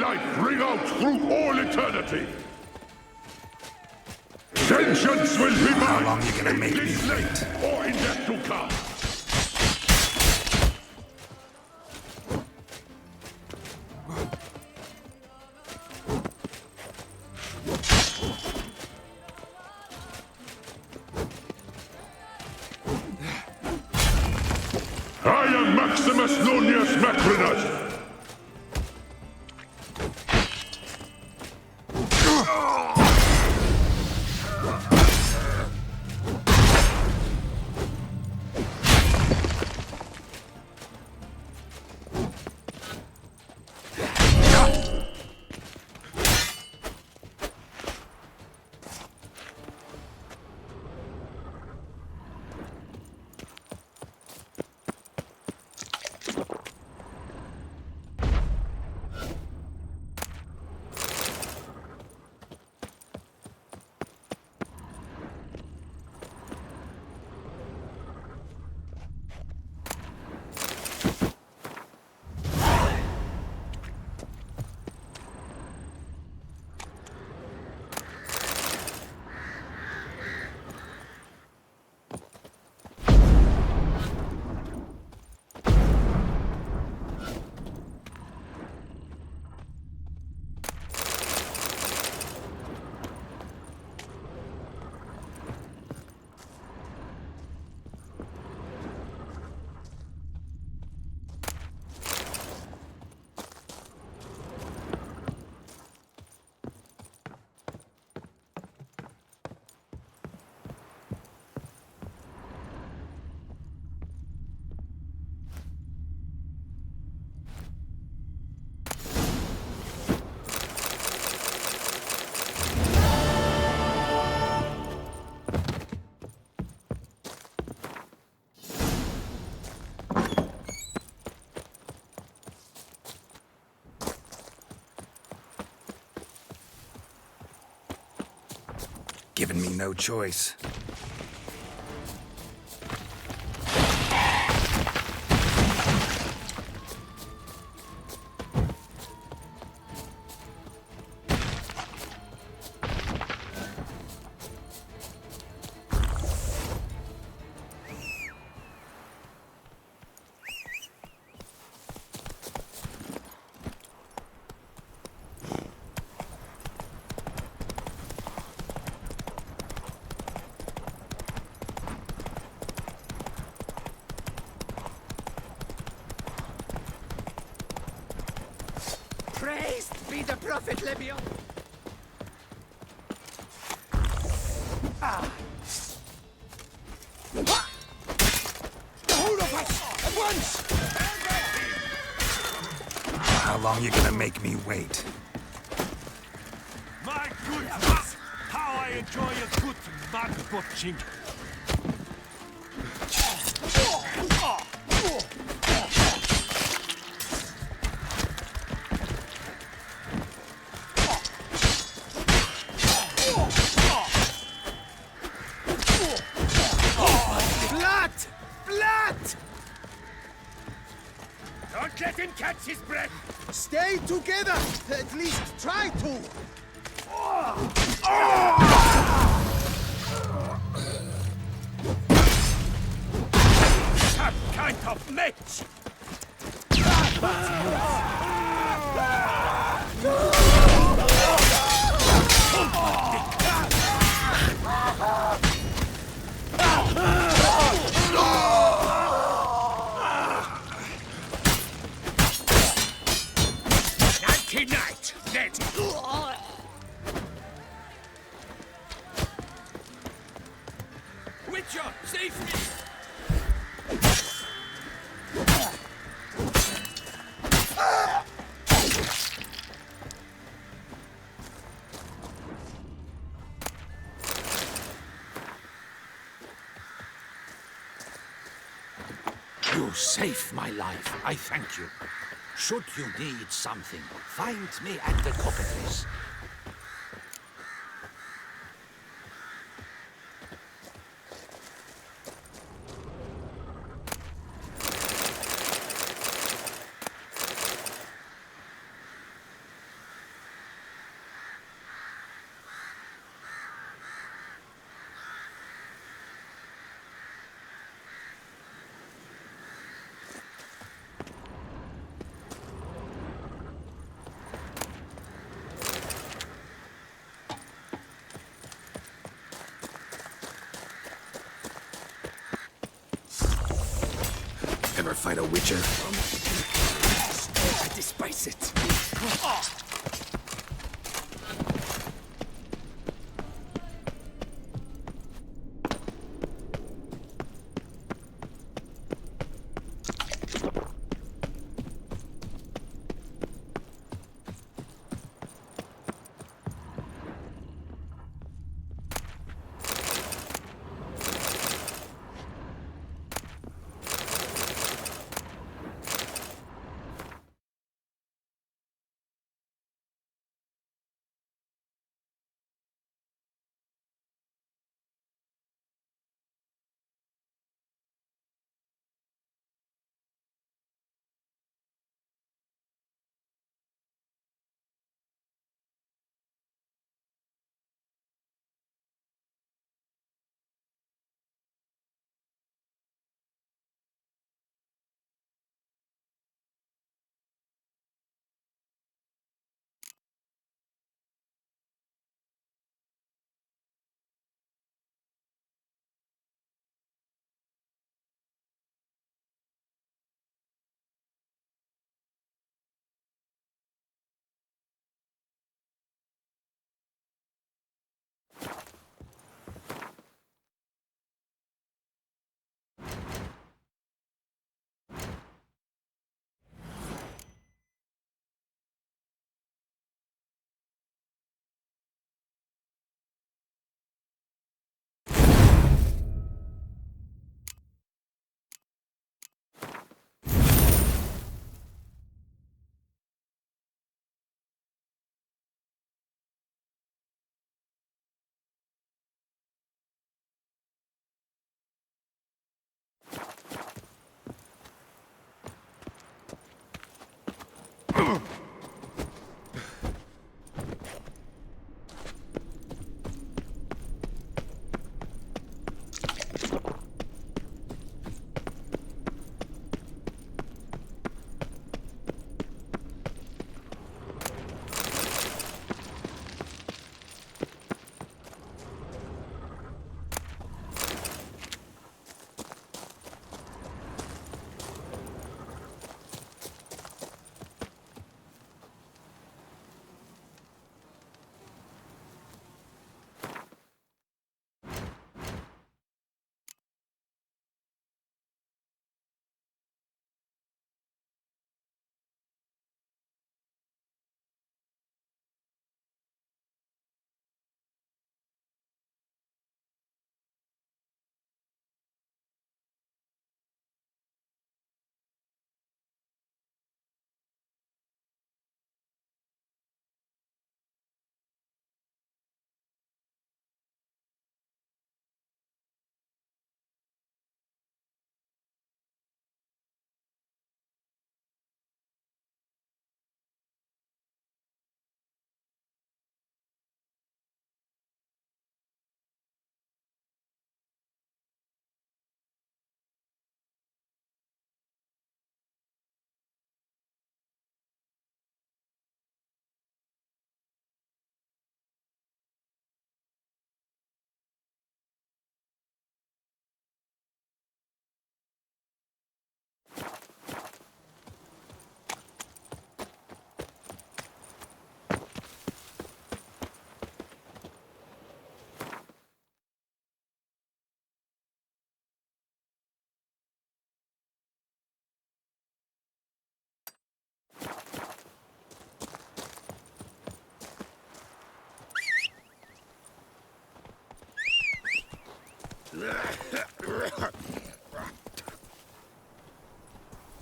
life ring out through all eternity. Vengeance will be mine. How long are you gonna make me wait? Or in death to come. I am Maximus Nonius Macrinus. Given me no choice. Praised be the Prophet Lebion! The whole of us! At once! How long you gonna make me wait? My goodness! How I enjoy a good mud butching! Don't let him catch his breath! Stay together! At least try to! Some kind of match! Night, dead. Witcher, save me! You saved my life. I thank you. Should you need something, find me at the cockatrice. fight a witcher. I despise it.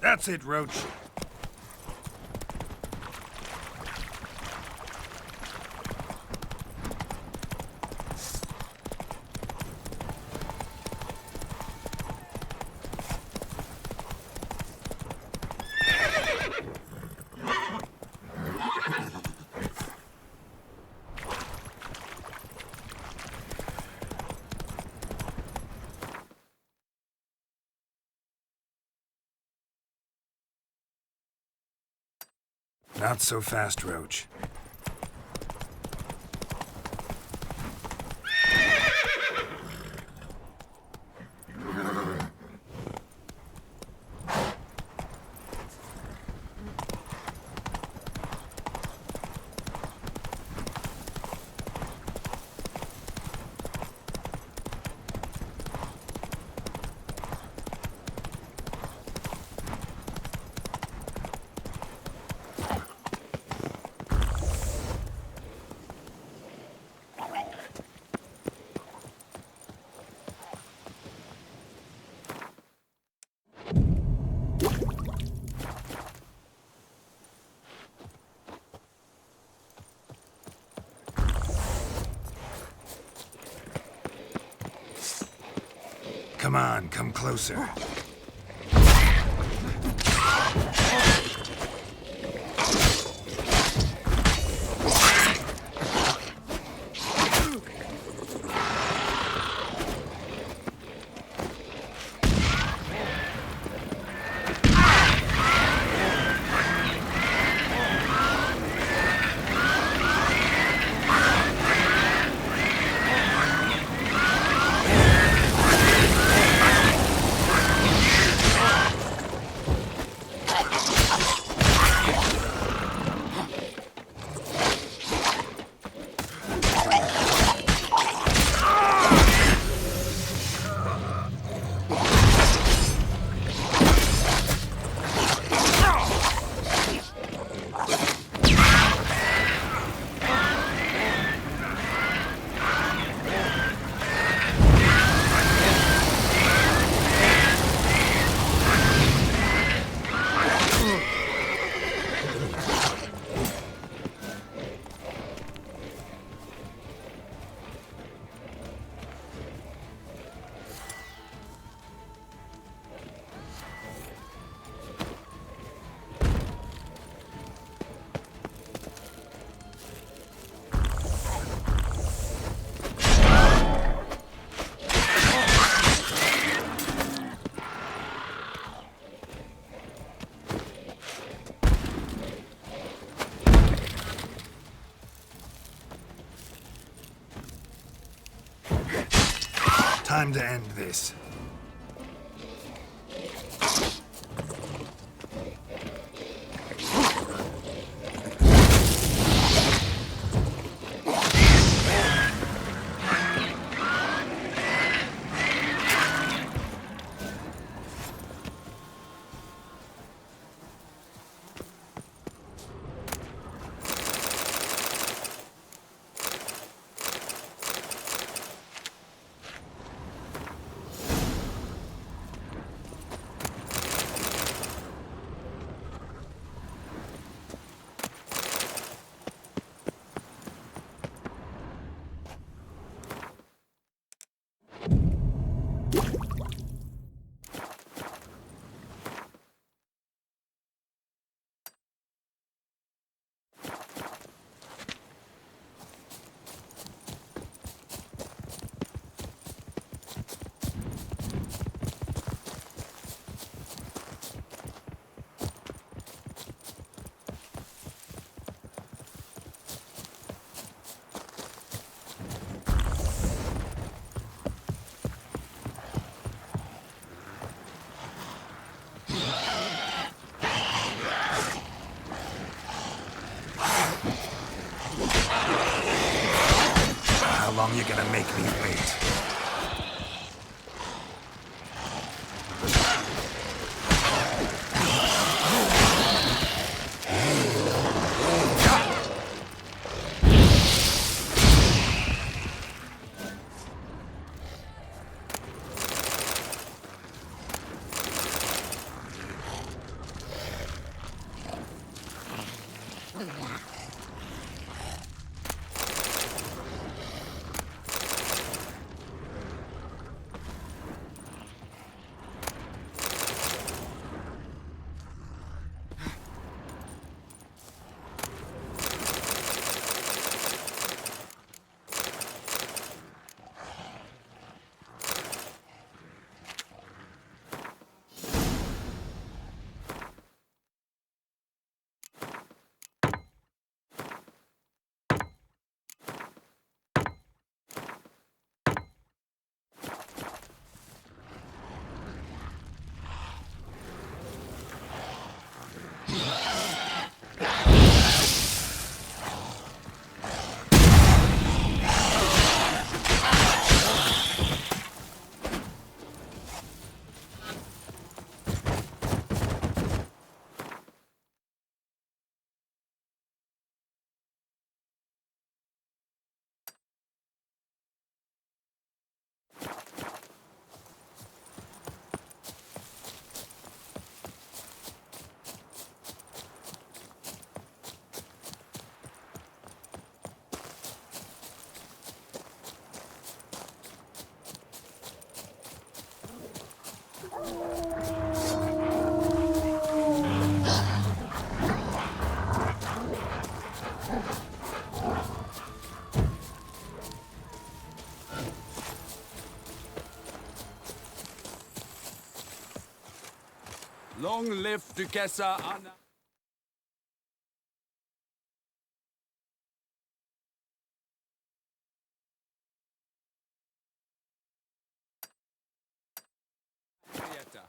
That's it, Roach. Not so fast, Roach. Come on, come closer. Time to end this. How long you gonna make me wait? Long live Duchessa Anna. Henrietta.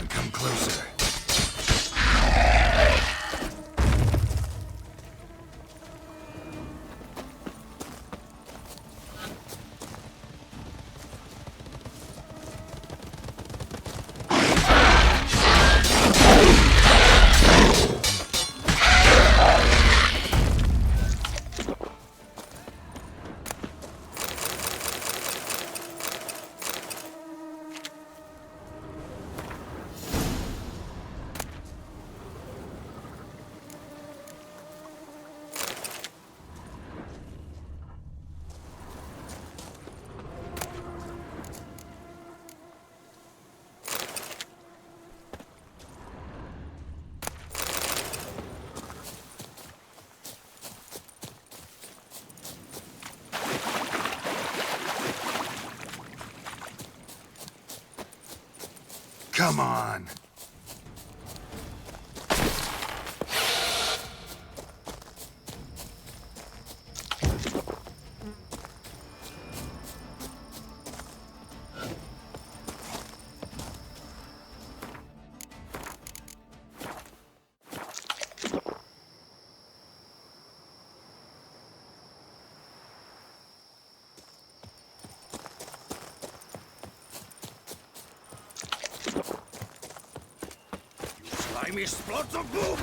Come closer. Come on.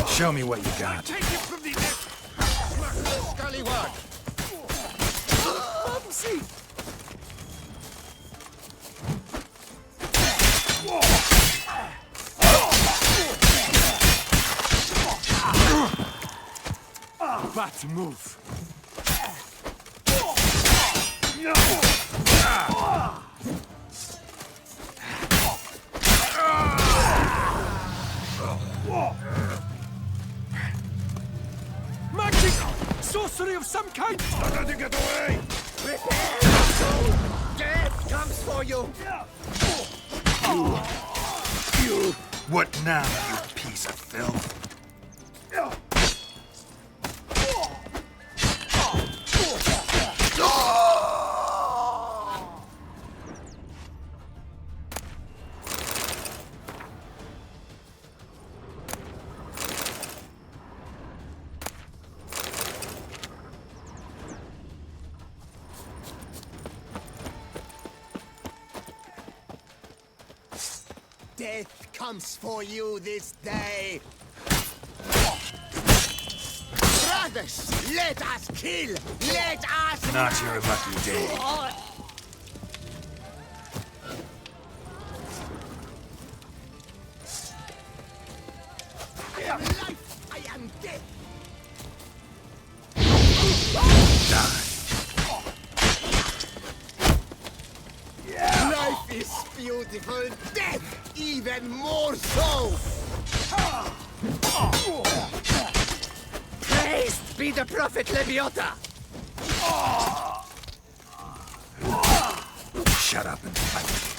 Show me what you got. Take it from the neck. Scallywag! Bubsy! Bad move. Magic! Sorcery of some kind! Let it get away! Prepare yourself! Death comes for you! What now, you piece of filth? Death comes for you this day! Brothers, let us kill! Let us... Not your lucky day. In life, I am dead! Die. Life is beautiful, death even more so! Praised be the Prophet Leviota! Shut up and fight.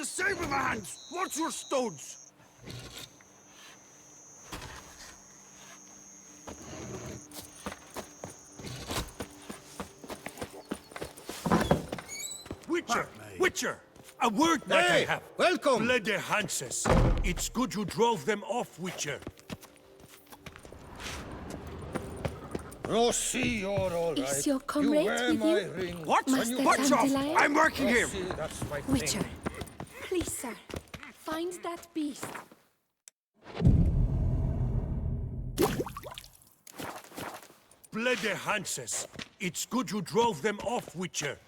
the same with my hands. What's your stones? Witcher! Witcher! A word that I have. welcome. Bloody Hanses. It's good you drove them off, Witcher. Rossi, you're all right. Is your comrade wear with my you? ring. What? Master Watch off! Dandelion? I'm working here. Rossi, that's my thing. Witcher, please, sir, find that beast. Bloody Hanses. It's good you drove them off, Witcher.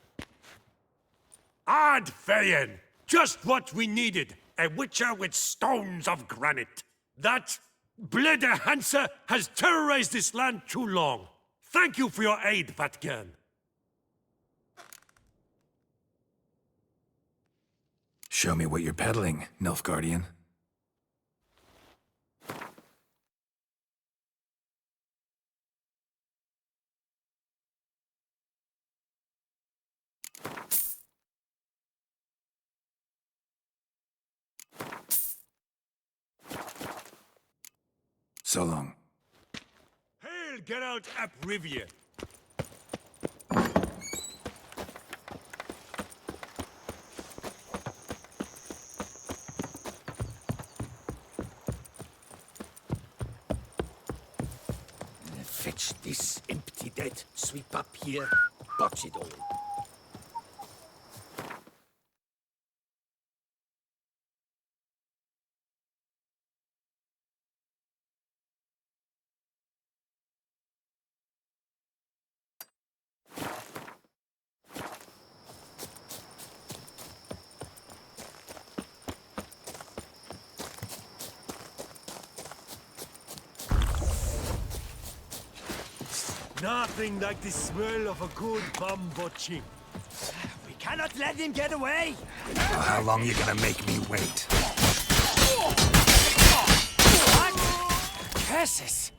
Ad Feyen! Just what we needed. A Witcher with stones of granite. That Bloody Hanse has terrorized this land too long. Thank you for your aid, Vatkan. Show me what you're peddling, Nilfgaardian. So long. Hail Geralt ap Rivia. Fetch this empty dead. Sweep up here. Botch it all. Nothing like the smell of a good bum botching. We cannot let him get away! How long you gonna make me wait? What? Curses!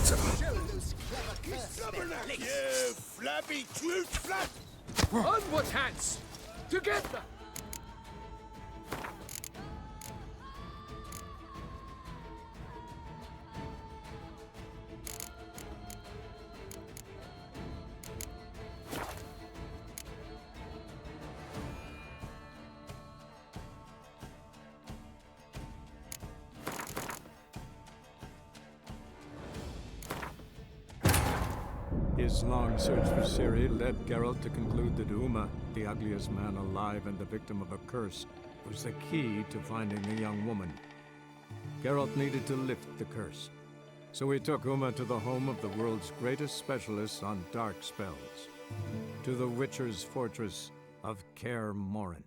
lots of them. You flabby cute flat! Onward, hands! Together! His long search for Ciri led Geralt to conclude that Uma, the ugliest man alive and the victim of a curse, was the key to finding the young woman. Geralt needed to lift the curse, so he took Uma to the home of the world's greatest specialists on dark spells, to the Witcher's fortress of Kaer Morhen.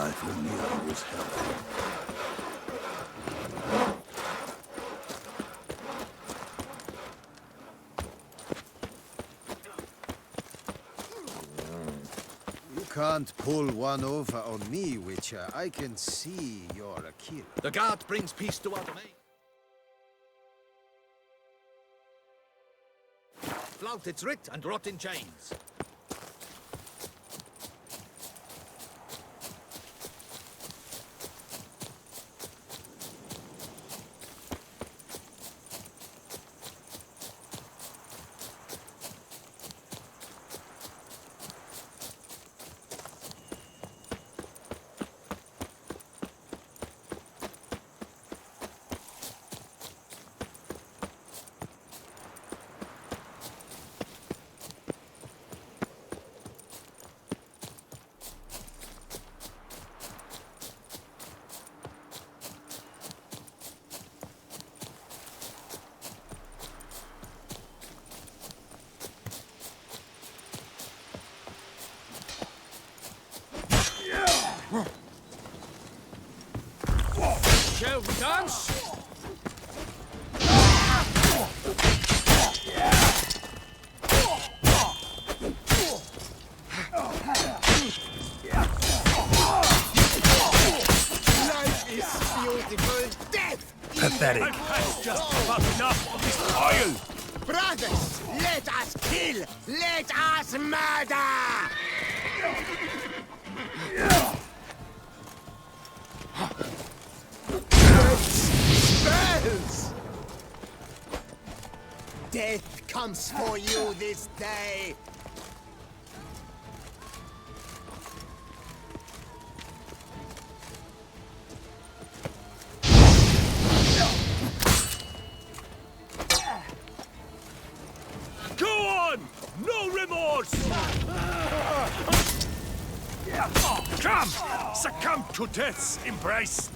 If only I was healthy. You can't pull one over on me, Witcher. I can see you're a killer. The guard brings peace to our domain. Flout its writ and rot in chains. Shall we dance? Life is beautiful. Death! Pathetic. That's just about enough of this oil! Brothers, let us kill! Let us murder! Spells! Death comes for you this day! Go on! No remorse! Come! Succumb to death's embrace!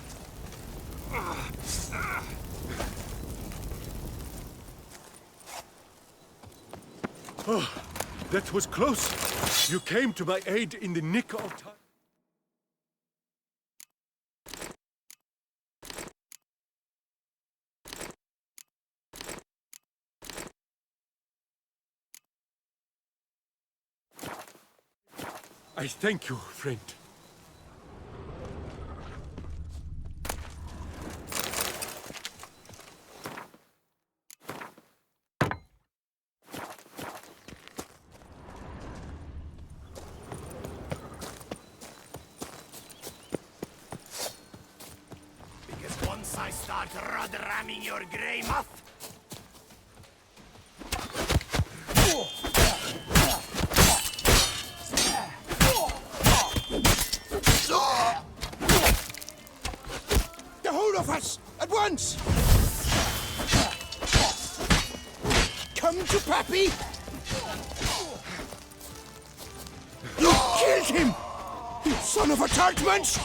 That was close. You came to my aid in the nick of time. I thank you, friend. Because once I start ramming your grey muff, of us! At once! Come to Pappy! You killed him! You son of a tart munch!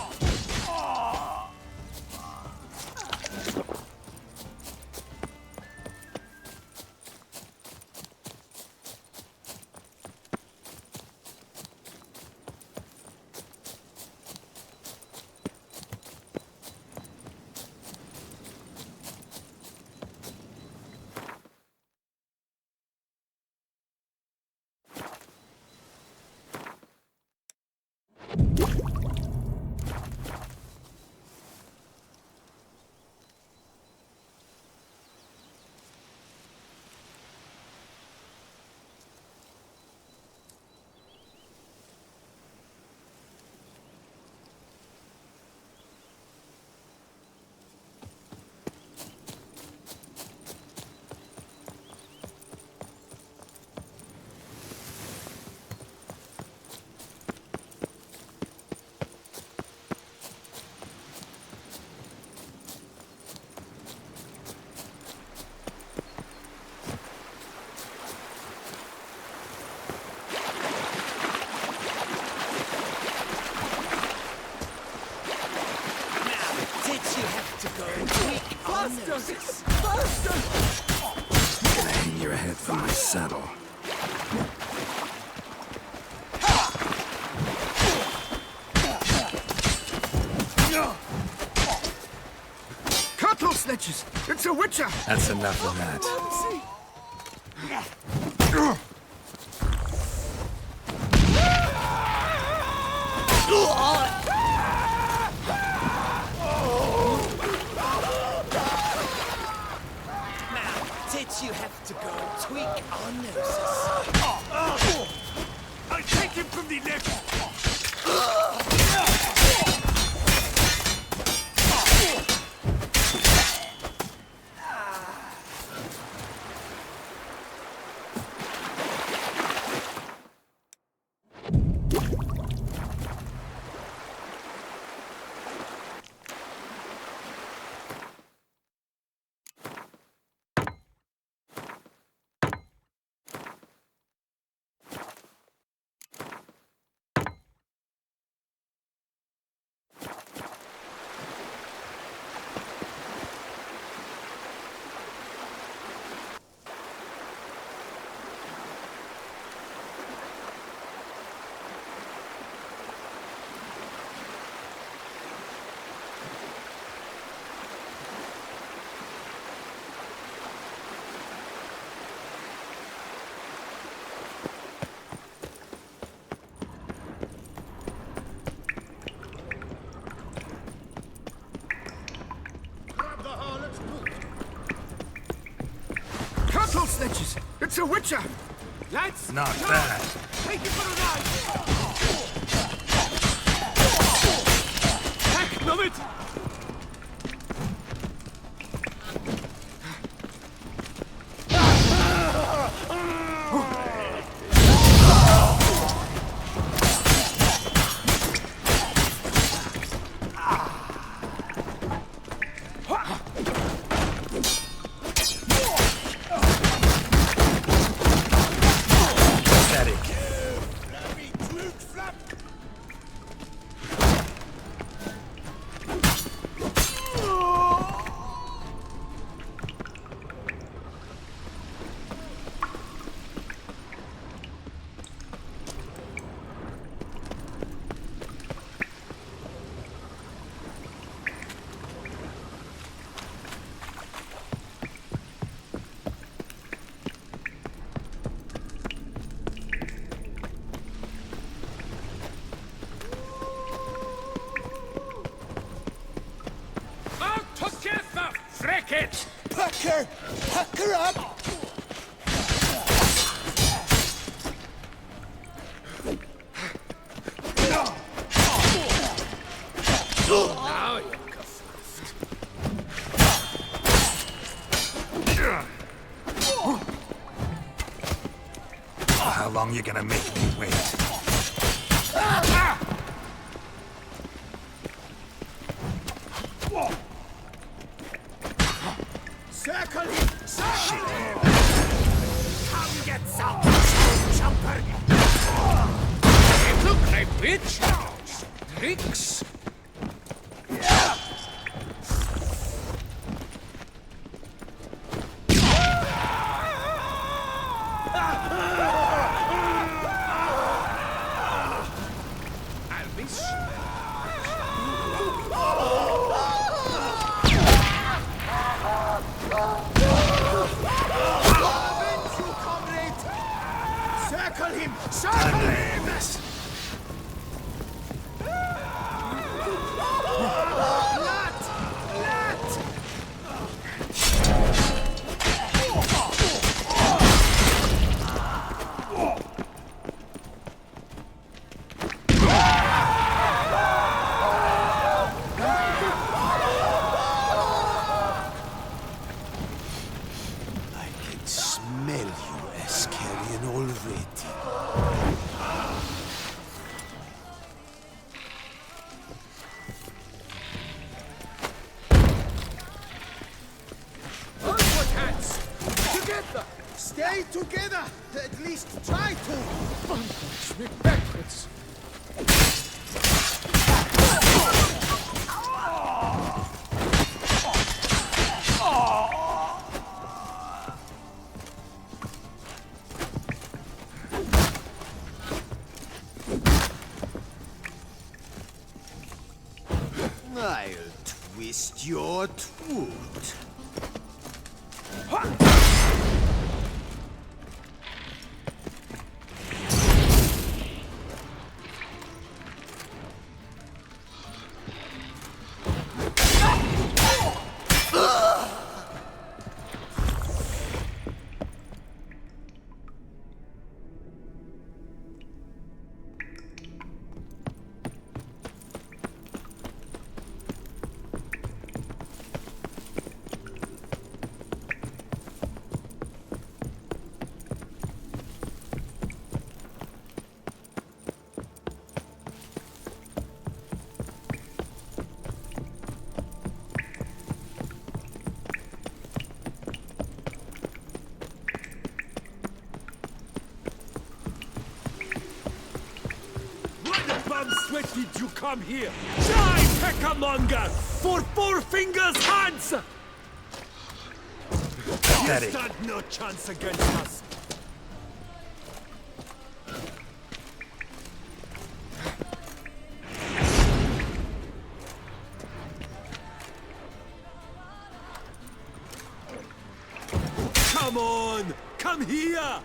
I'm gonna hang your head from my saddle. Cattle snitches! It's a witcher! That's enough of that. You have to go and tweak our noses. I'll take him from the neck! Cattle snitches! It's a witcher! Lads! Not bad. Take it for a ride! Heck, love it! her up! Now you're kerfuffed. How long you gonna make me wait? Circle him! Circle him! Come get some, jumper! Look, my bitch! Tricks! Circle him! Circle him! Lat! Lat! I can smell you, Ascarian, already. Onward, hands! Together! Stay together! At least try to! Push me backwards! I'll twist your twoot. Sweat did you come here? Die, Peckamonger! For Four Fingers Hands! You stand no chance against us. Come on! Come here!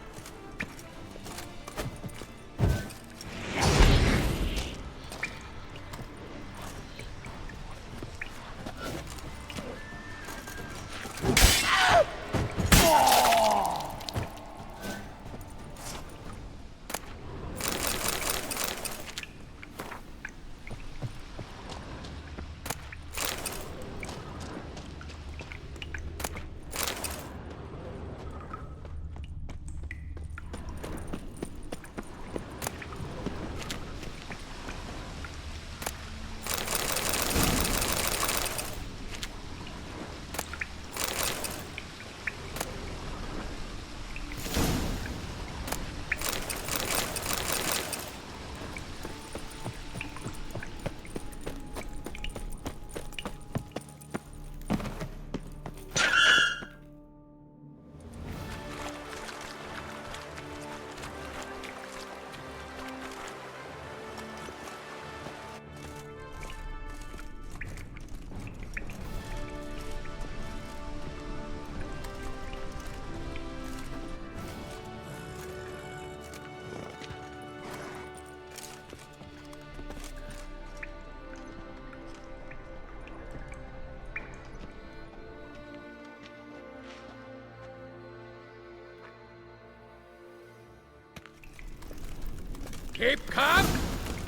Keep calm.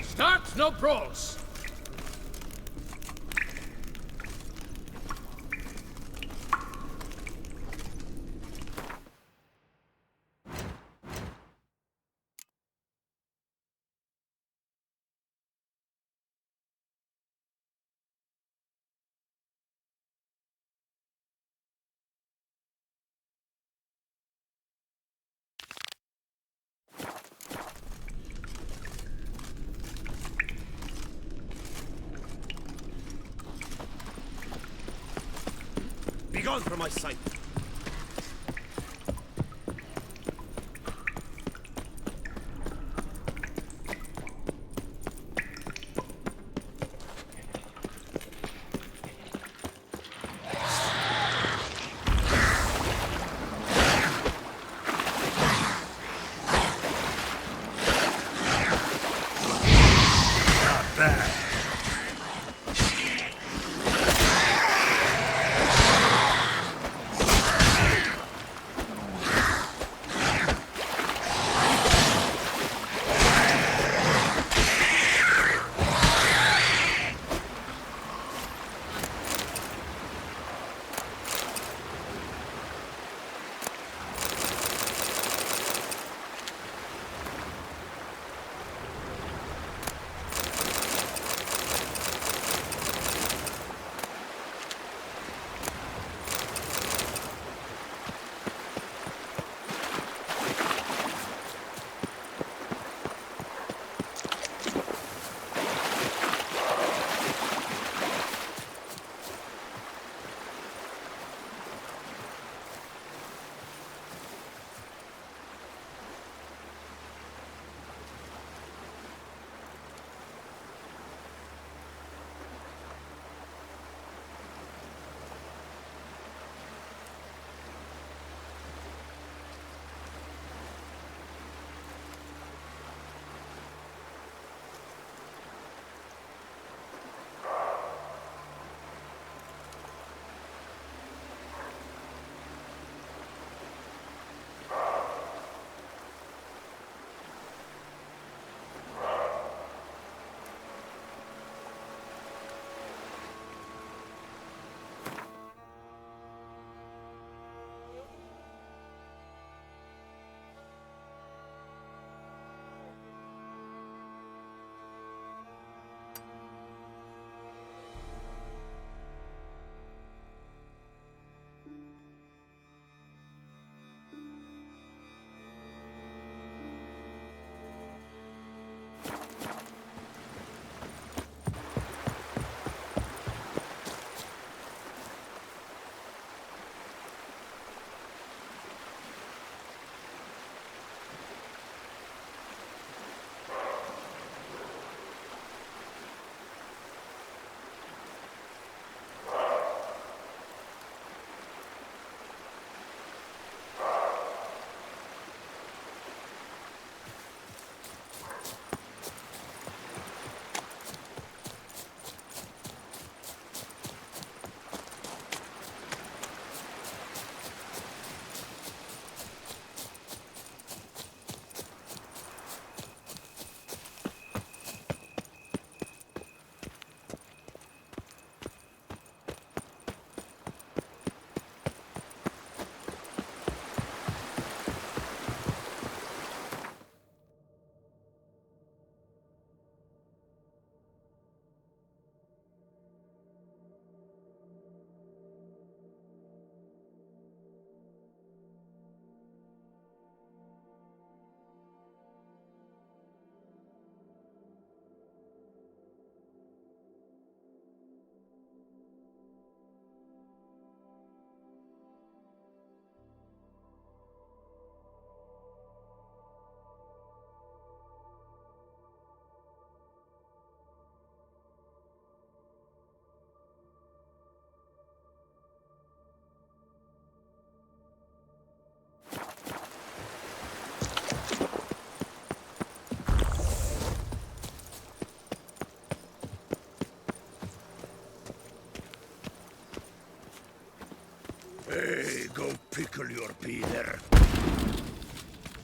Start no brawls. Begone from my sight. Hey, go pickle your pea there.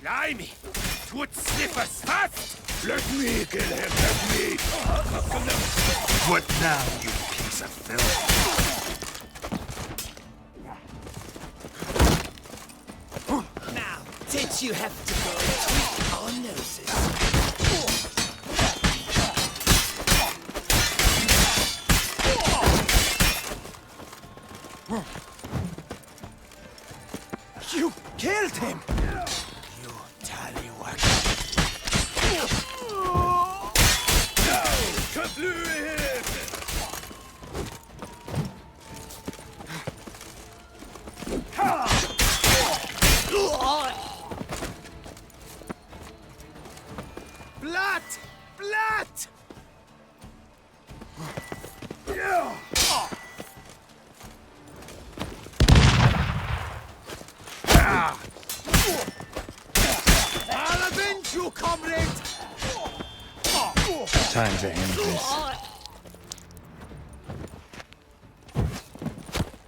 Blimey! would slip us fast! Let me kill him, let me! What now, you piece of filth? Now, did you have to go between our noses? You killed him! You tallywhack! Kablooey him! Blood! Blood! I'll avenge you, comrade! Time to end this.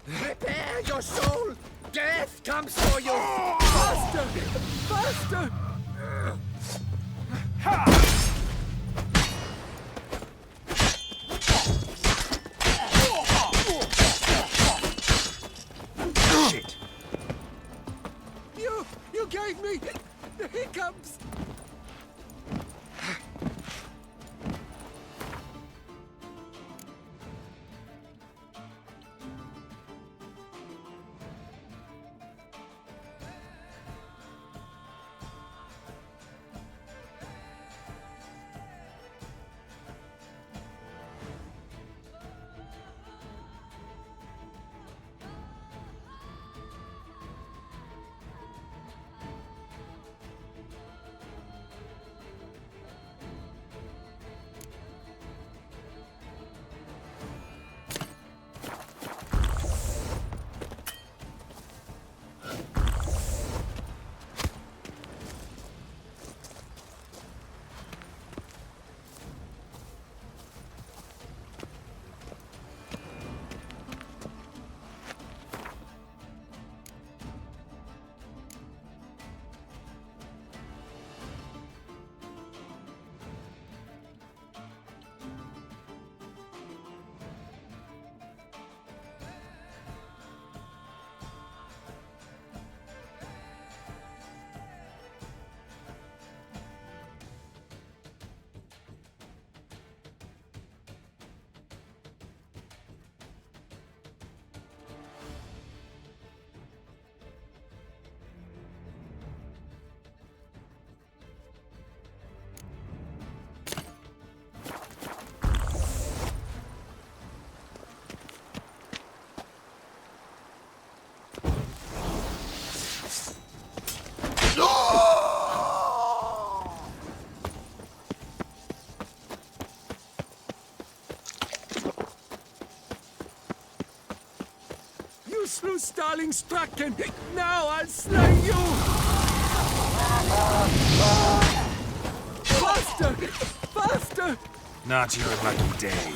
Prepare your soul! Death comes for you! Faster! Faster! Shit. You gave me the hiccups! You slew Starling's Draken! Now I'll slay you! Faster! Faster! Not your lucky day.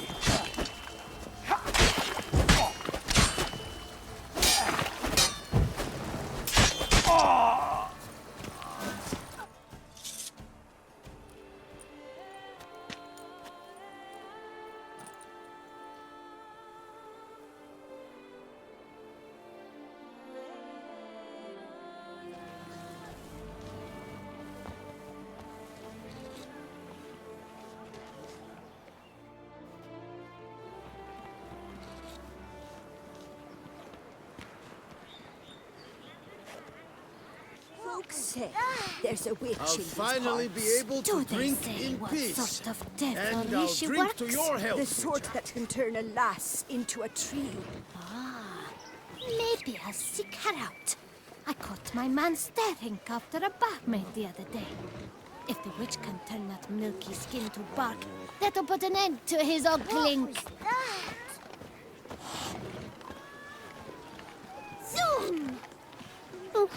Folks say there's a witch I'll in these finally be parts. able Do to they drink say in what peace. sort of devil And I'll she drink works? to your health, The sort creature. that can turn a lass into a tree. Ah, maybe I'll seek her out. I caught my man staring after a barmaid the other day. If the witch can turn that milky skin to bark, that'll put an end to his ogling. Zoom! Oh.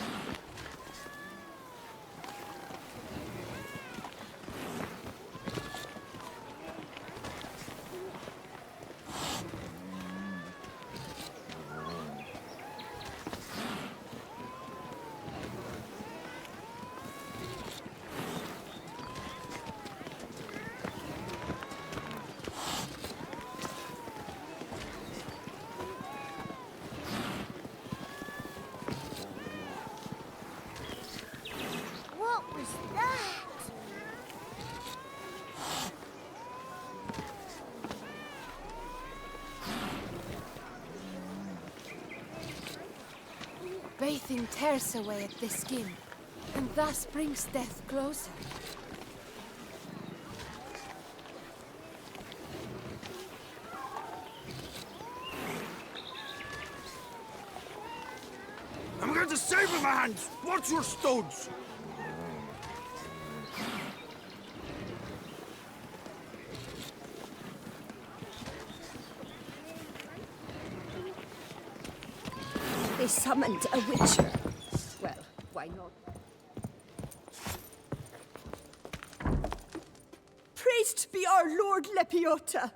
Everything tears away at the skin, and thus brings death closer. I'm going to save my hands! Watch your stones! They summoned a witcher. Well, why not? Praised be our Lord Lepiota.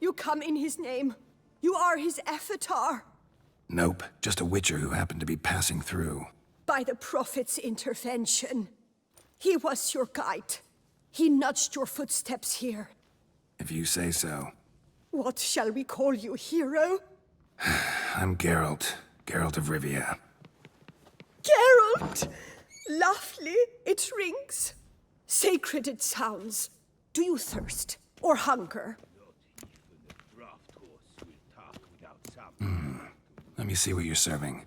You come in his name. You are his avatar. Nope, just a witcher who happened to be passing through. By the prophet's intervention. He was your guide. He nudged your footsteps here. If you say so. What shall we call you, hero? I'm Geralt. Geralt of Rivia. Geralt! Lovely, it rings. Sacred it sounds. Do you thirst or hunger? Let me see what you're serving.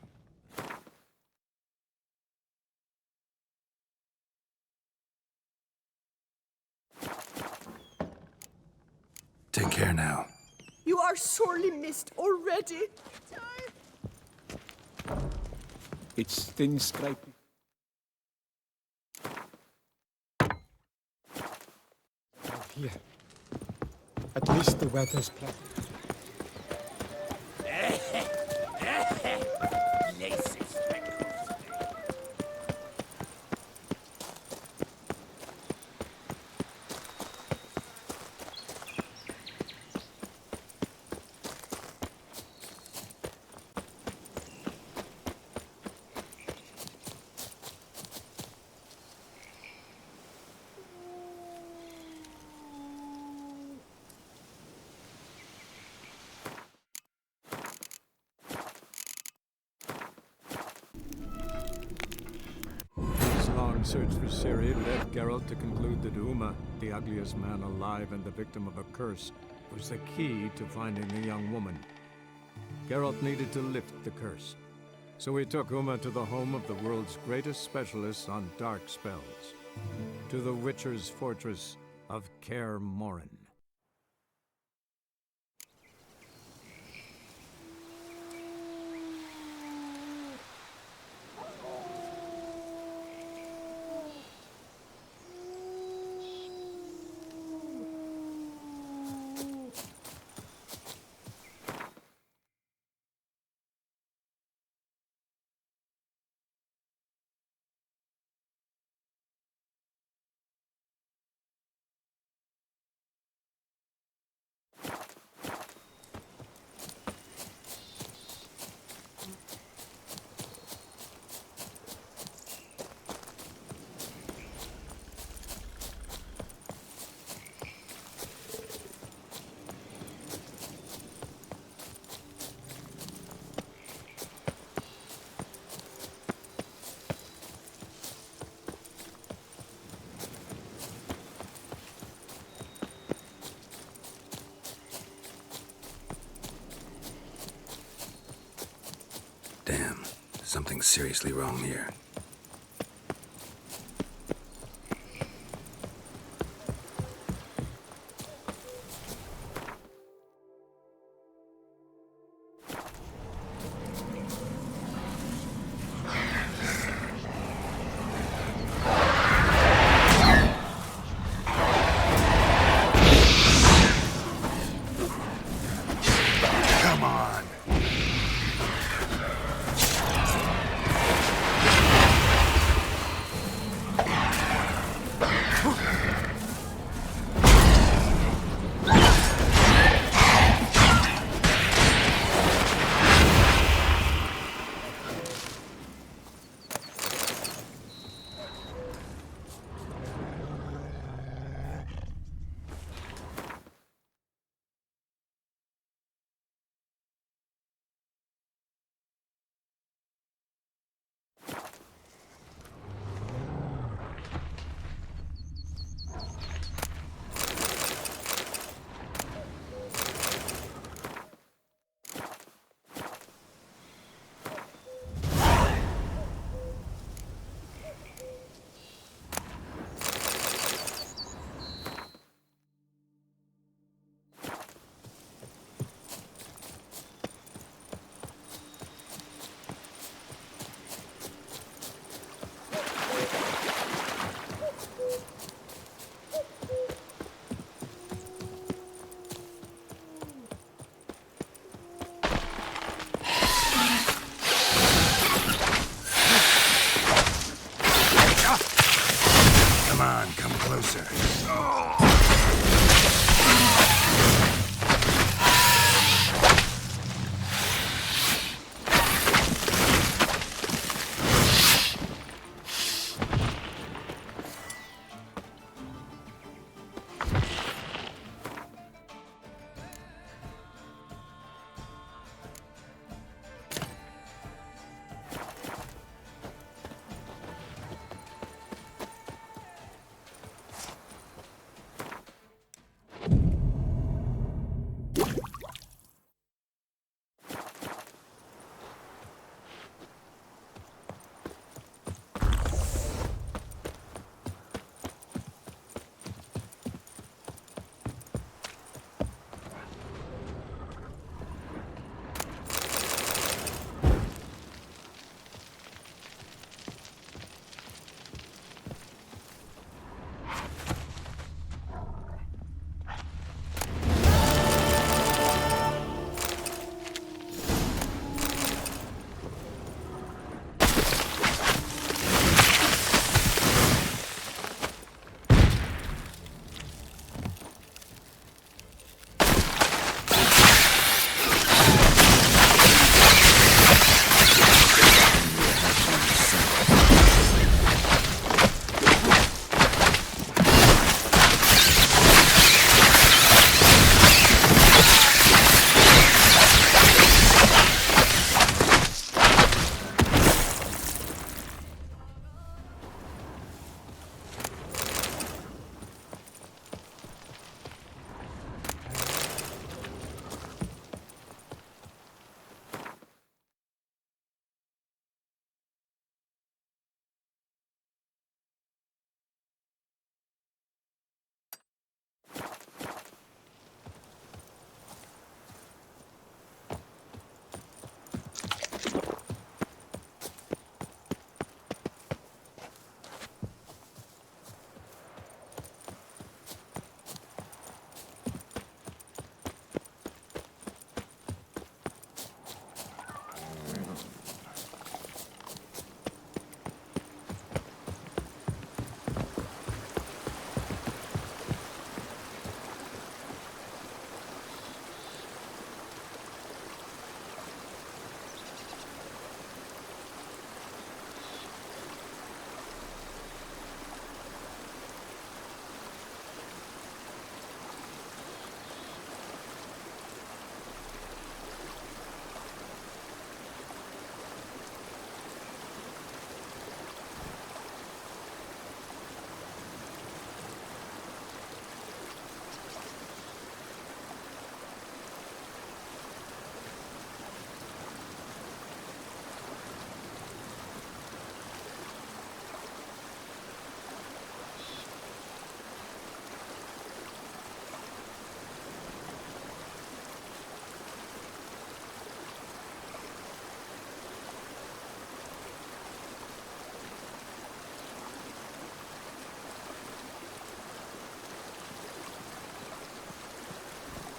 Take care now. You are sorely missed already. It's thin scraping. Here. At least the weather's pleasant. Search for Ciri led Geralt to conclude that Uma, the ugliest man alive and the victim of a curse, was the key to finding the young woman. Geralt needed to lift the curse, so he took Uma to the home of the world's greatest specialist on dark spells, to the Witcher's fortress of Kaer Morhen. Damn, something's seriously wrong here. closer.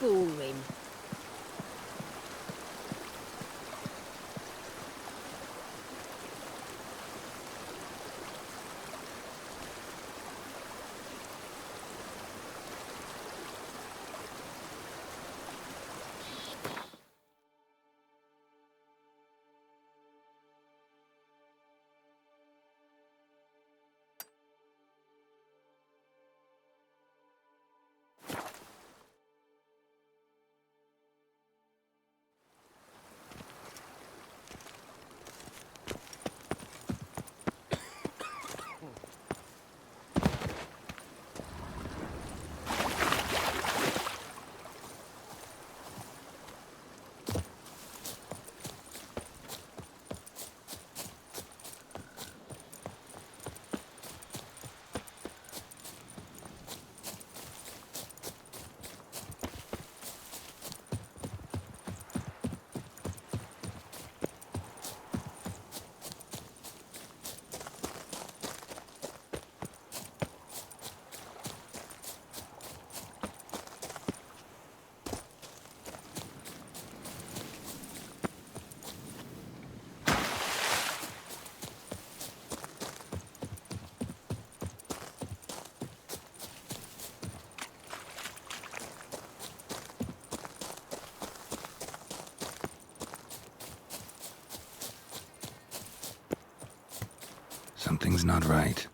Boring. Something's not right.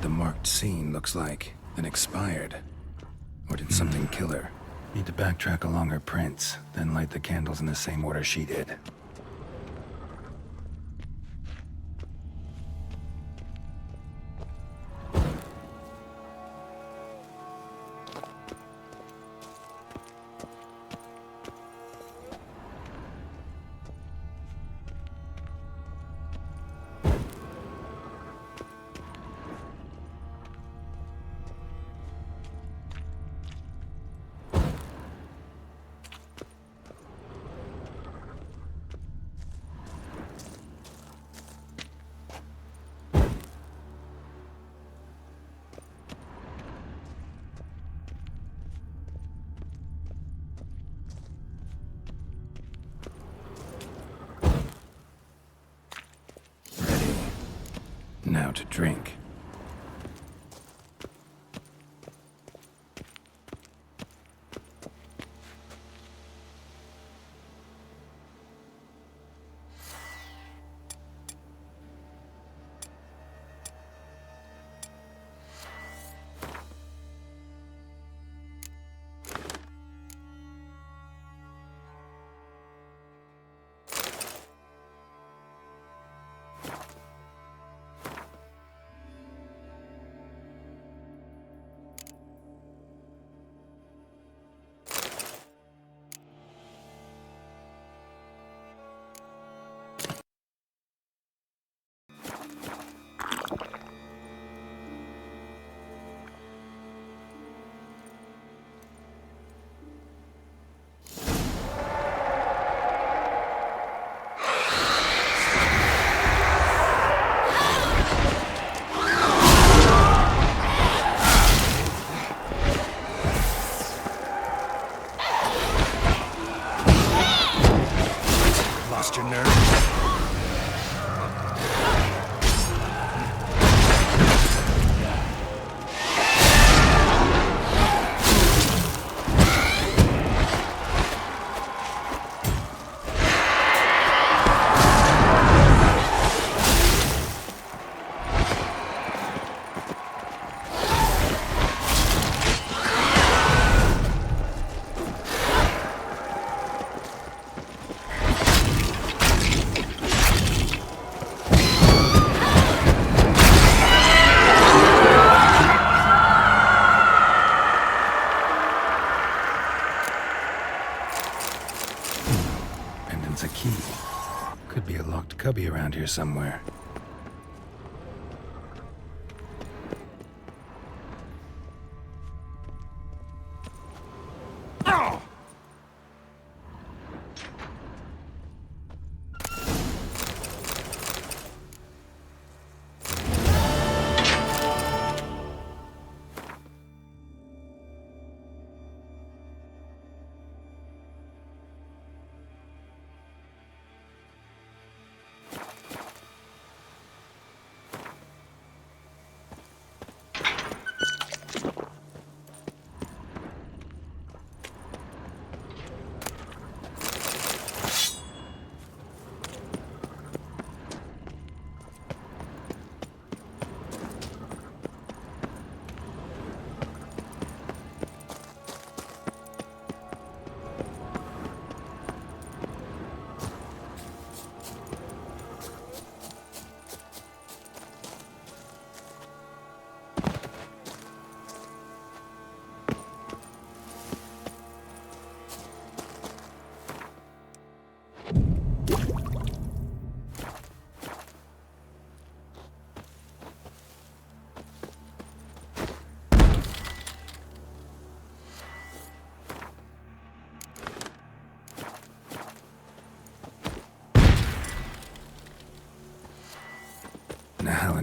the marked scene looks like. An expired. Or did something kill her? Need to backtrack along her prints, then light the candles in the same order she did. Now to drink. Cubby around here somewhere.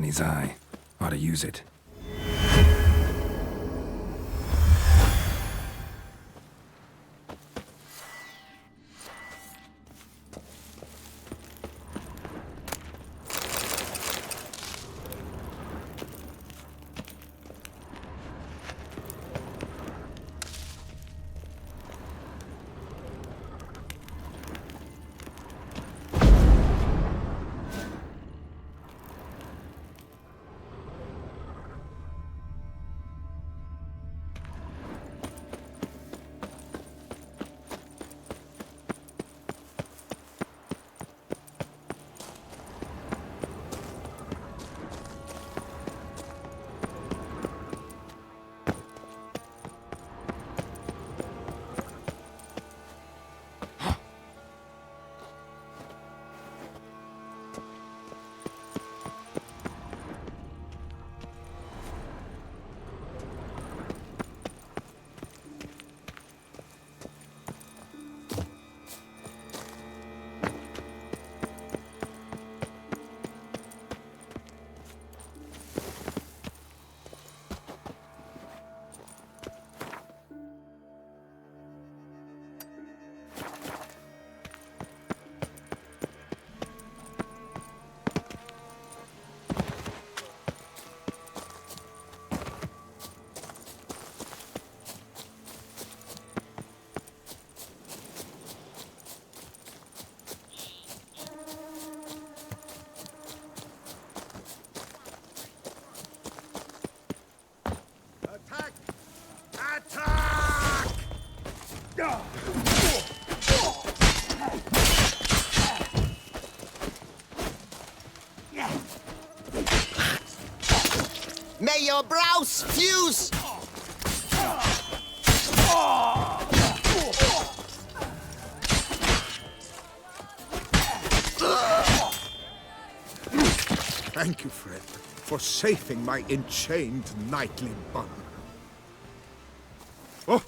His eye. Ought to use it. May your brows fuse! Thank you, friend, for saving my enchained knightly bun. Oh!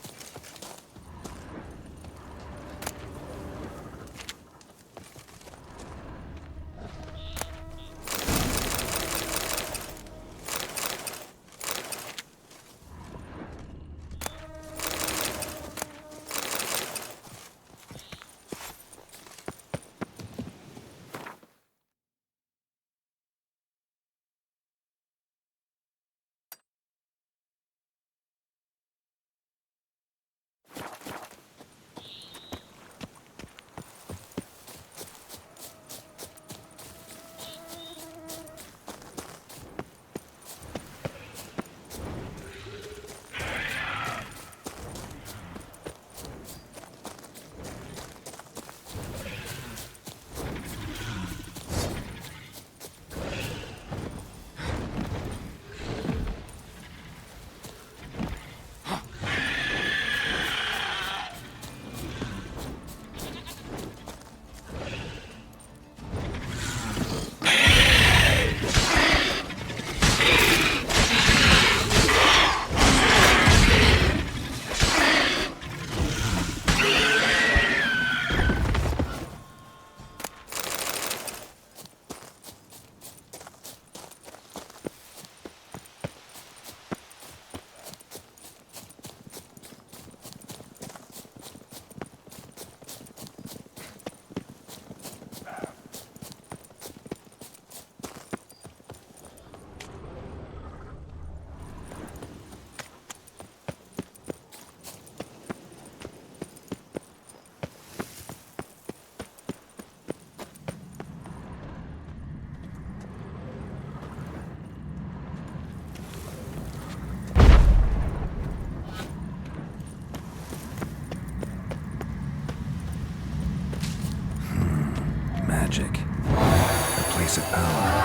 Magic. A place of power.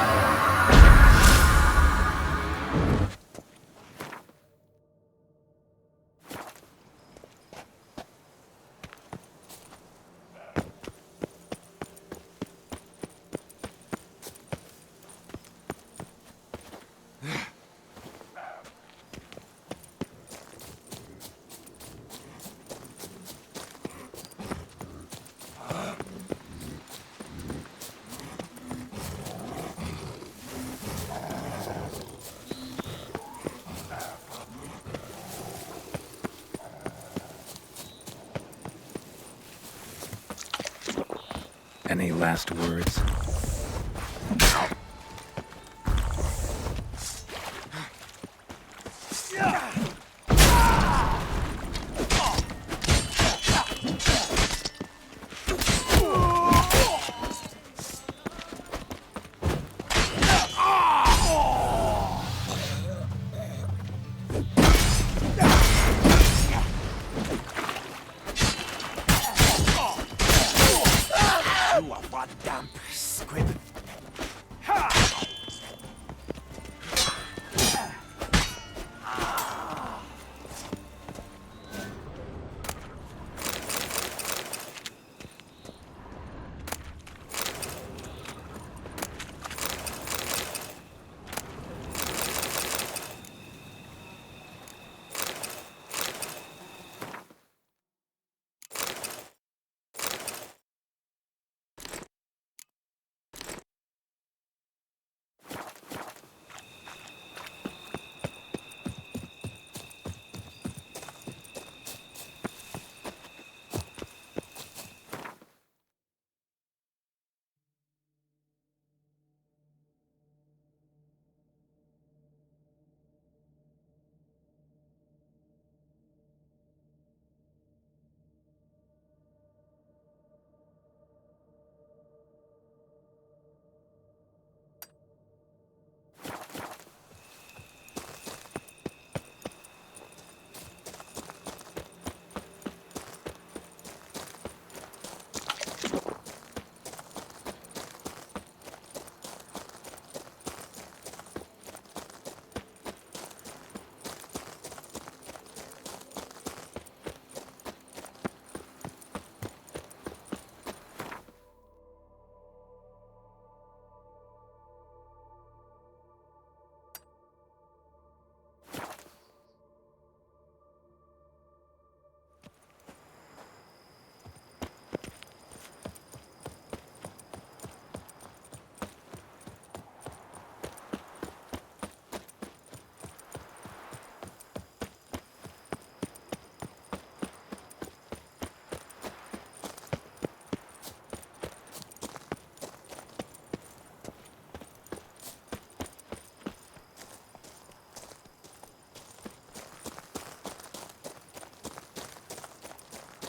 Any last words?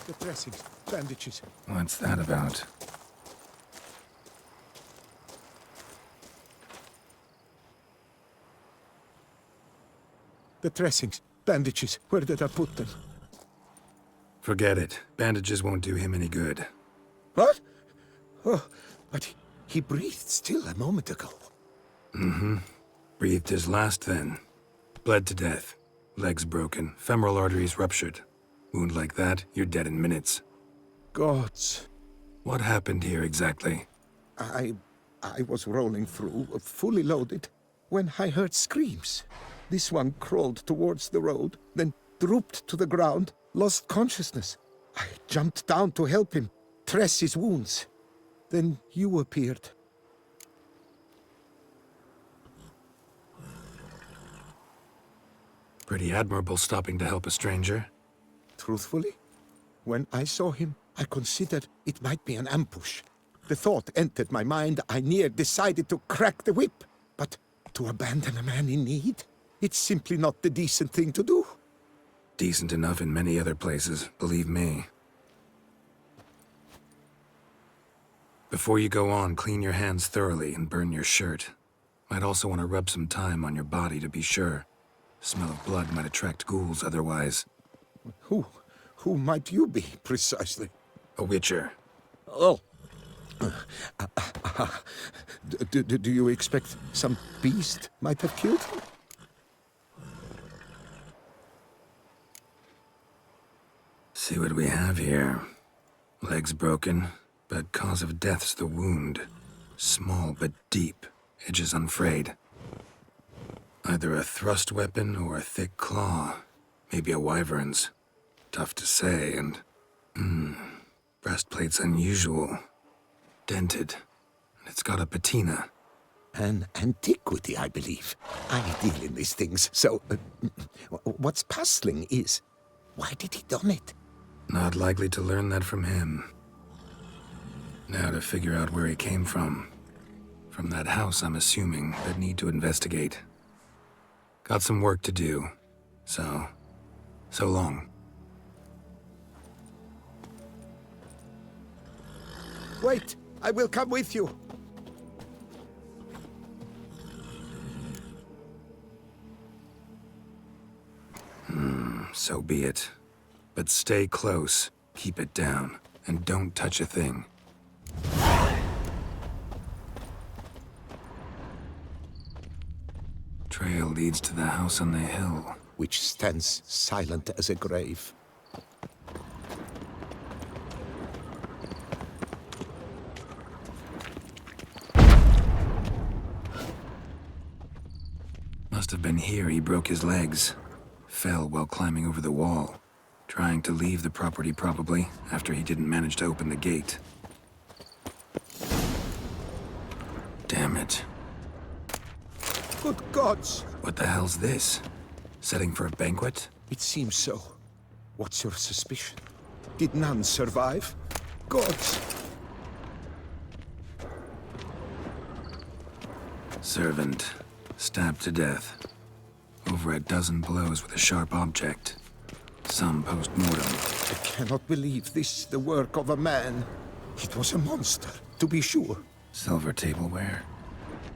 The dressings, bandages. What's that about? The dressings, bandages. Where did I put them? Forget it. Bandages won't do him any good. What? Oh, but he breathed still a moment ago. Mm-hmm. Breathed his last then. Bled to death. Legs broken. Femoral arteries ruptured. Wound like that, you're dead in minutes. Gods. What happened here exactly? I was rolling through, fully loaded, when I heard screams. This one crawled towards the road, then drooped to the ground, lost consciousness. I jumped down to help him, dress his wounds. Then you appeared. Pretty admirable stopping to help a stranger. Truthfully, when I saw him, I considered it might be an ambush. The thought entered my mind, I near decided to crack the whip. But to abandon a man in need? It's simply not the decent thing to do. Decent enough in many other places, believe me. Before you go on, clean your hands thoroughly and burn your shirt. Might also want to rub some thyme on your body to be sure. Smell of blood might attract ghouls otherwise. Who might you be, precisely? A witcher. Oh. Do you expect some beast might have killed him? See what we have here. Legs broken, but cause of death's the wound. Small but deep, edges unfrayed. Either a thrust weapon or a thick claw. Maybe a wyvern's. Tough to say, and... breastplate's unusual. Dented. And it's got a patina. An antiquity, I believe. I deal in these things, so... what's puzzling is... why did he done it? Not likely to learn that from him. Now to figure out where he came from. From that house, I'm assuming, but need to investigate. Got some work to do. So long. Wait, I will come with you. So be it. But stay close, keep it down, and don't touch a thing. Trail leads to the house on the hill. Which stands silent as a grave. Must have been here he broke his legs. Fell while climbing over the wall. Trying to leave the property, probably, after he didn't manage to open the gate. Damn it. Good gods! What the hell's this? Setting for a banquet? It seems so. What's your suspicion? Did none survive? Gods! Servant. Stabbed to death. Over a dozen blows with a sharp object. Some post-mortem. I cannot believe this the work of a man. It was a monster, to be sure. Silver tableware.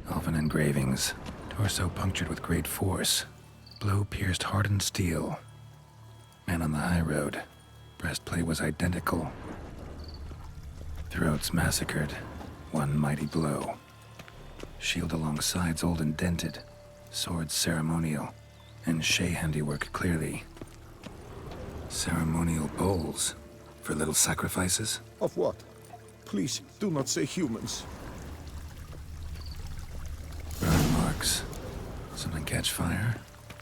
Elven engravings. Torso punctured with great force. Blow pierced hardened steel. Man on the high road. Breastplate was identical. Throats massacred. One mighty blow. Shield along sides old and dented. Sword ceremonial. And Shay handiwork clearly. Ceremonial bowls. For little sacrifices? Of what? Please, do not say humans. Burn marks. Something catch fire?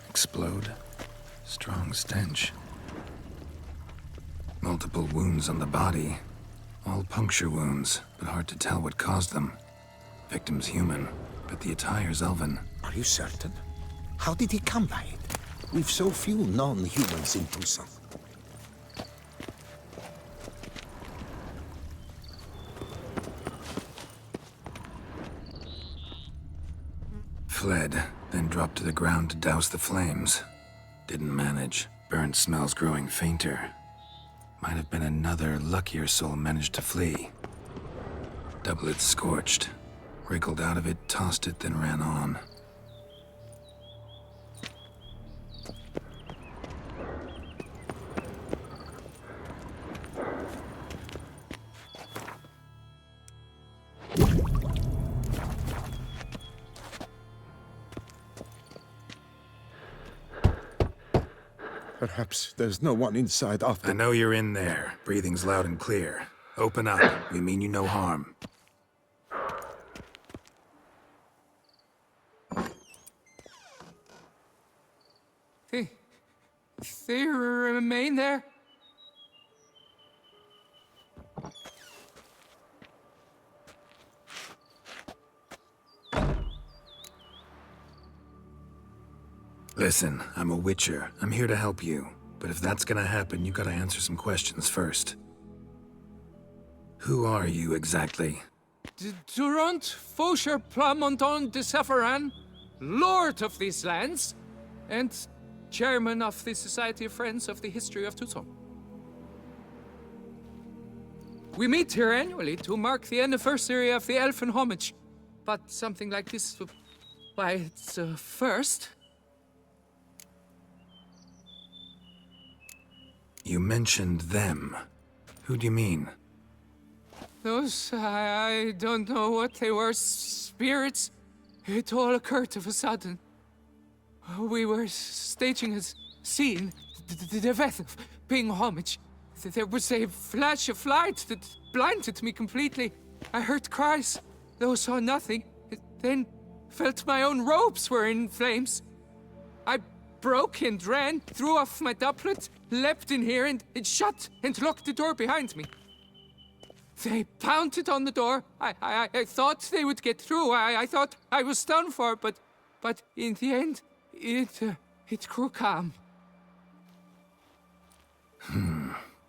Explode? Strong stench. Multiple wounds on the body. All puncture wounds, but hard to tell what caused them. Victim's human, but the attire's elven. Are you certain? How did he come by it? We've so few non-humans in Tucson. Fled, then dropped to the ground to douse the flames. Didn't manage. Burnt smells growing fainter. Might have been another luckier soul managed to flee. Double it scorched. Wriggled out of it, tossed it, then ran on. Perhaps there's no one inside after... I know you're in there. Breathing's loud and clear. Open up. We mean you no harm. They remain there? Listen, I'm a witcher. I'm here to help you. But if that's gonna happen, you gotta answer some questions first. Who are you exactly? Durant Faucher Plamonton de Safaran, Lord of these lands, and Chairman of the Society of Friends of the History of Tucson. We meet here annually to mark the anniversary of the Elfin Homage, but something like this, why, it's a first. You mentioned them. Who do you mean? Those, I don't know what they were, spirits. It all occurred of a sudden. We were staging a scene, the death of paying homage. There was a flash of light that blinded me completely. I heard cries, though saw nothing. Then felt my own robes were in flames. I broke and ran, threw off my doublet, leapt in here and shut and locked the door behind me. They pounded on the door. I thought they would get through. I thought I was done for, but in the end, it grew calm.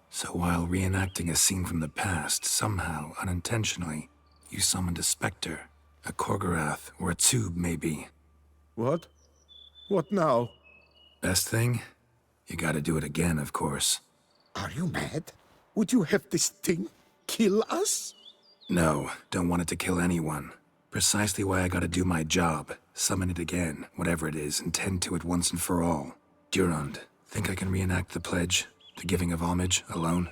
So while reenacting a scene from the past, somehow, unintentionally, you summoned a specter, a Korgorath, or a tube, maybe. What? What now? Best thing? You gotta do it again, of course. Are you mad? Would you have this thing kill us? No, don't want it to kill anyone. Precisely why I gotta do my job. Summon it again, whatever it is, and tend to it once and for all. Durand, think I can reenact the pledge? The giving of homage, alone?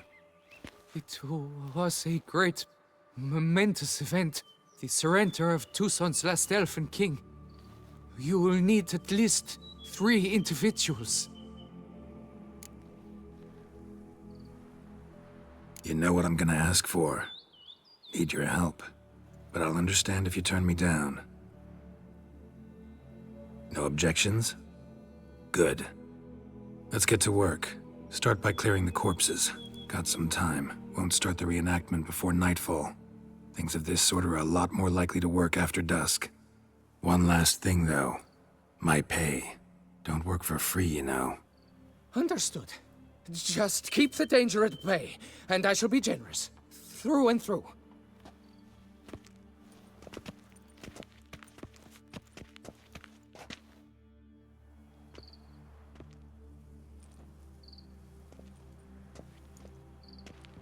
It was a great, momentous event. The surrender of Tucson's last elfin king. You will need at least 3 individuals. You know what I'm gonna ask for. Need your help. But I'll understand if you turn me down. No objections? Good. Let's get to work. Start by clearing the corpses. Got some time. Won't start the reenactment before nightfall. Things of this sort are a lot more likely to work after dusk. One last thing, though. My pay. Don't work for free, you know. Understood. Just keep the danger at bay, and I shall be generous. Through and through.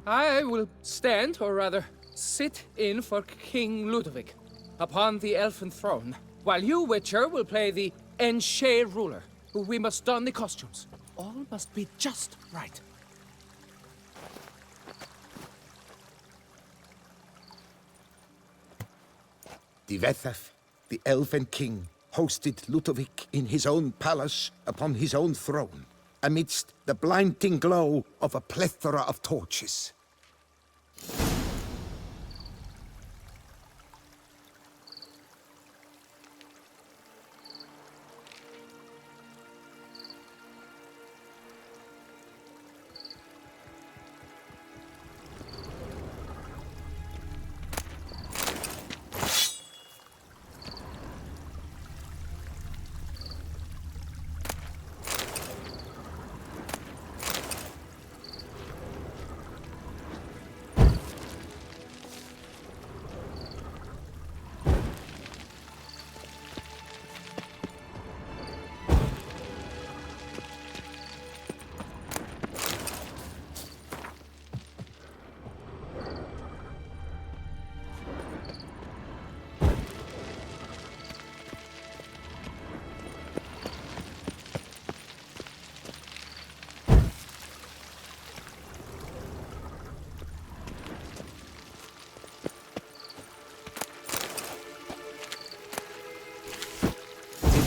I will stand, or rather, sit in for King Ludovic, upon the elfin throne, while you, Witcher, will play the Enche ruler. We must don the costumes. All must be just right. Divethef, the elven king, hosted Ludovic in his own palace upon his own throne, amidst the blinding glow of a plethora of torches.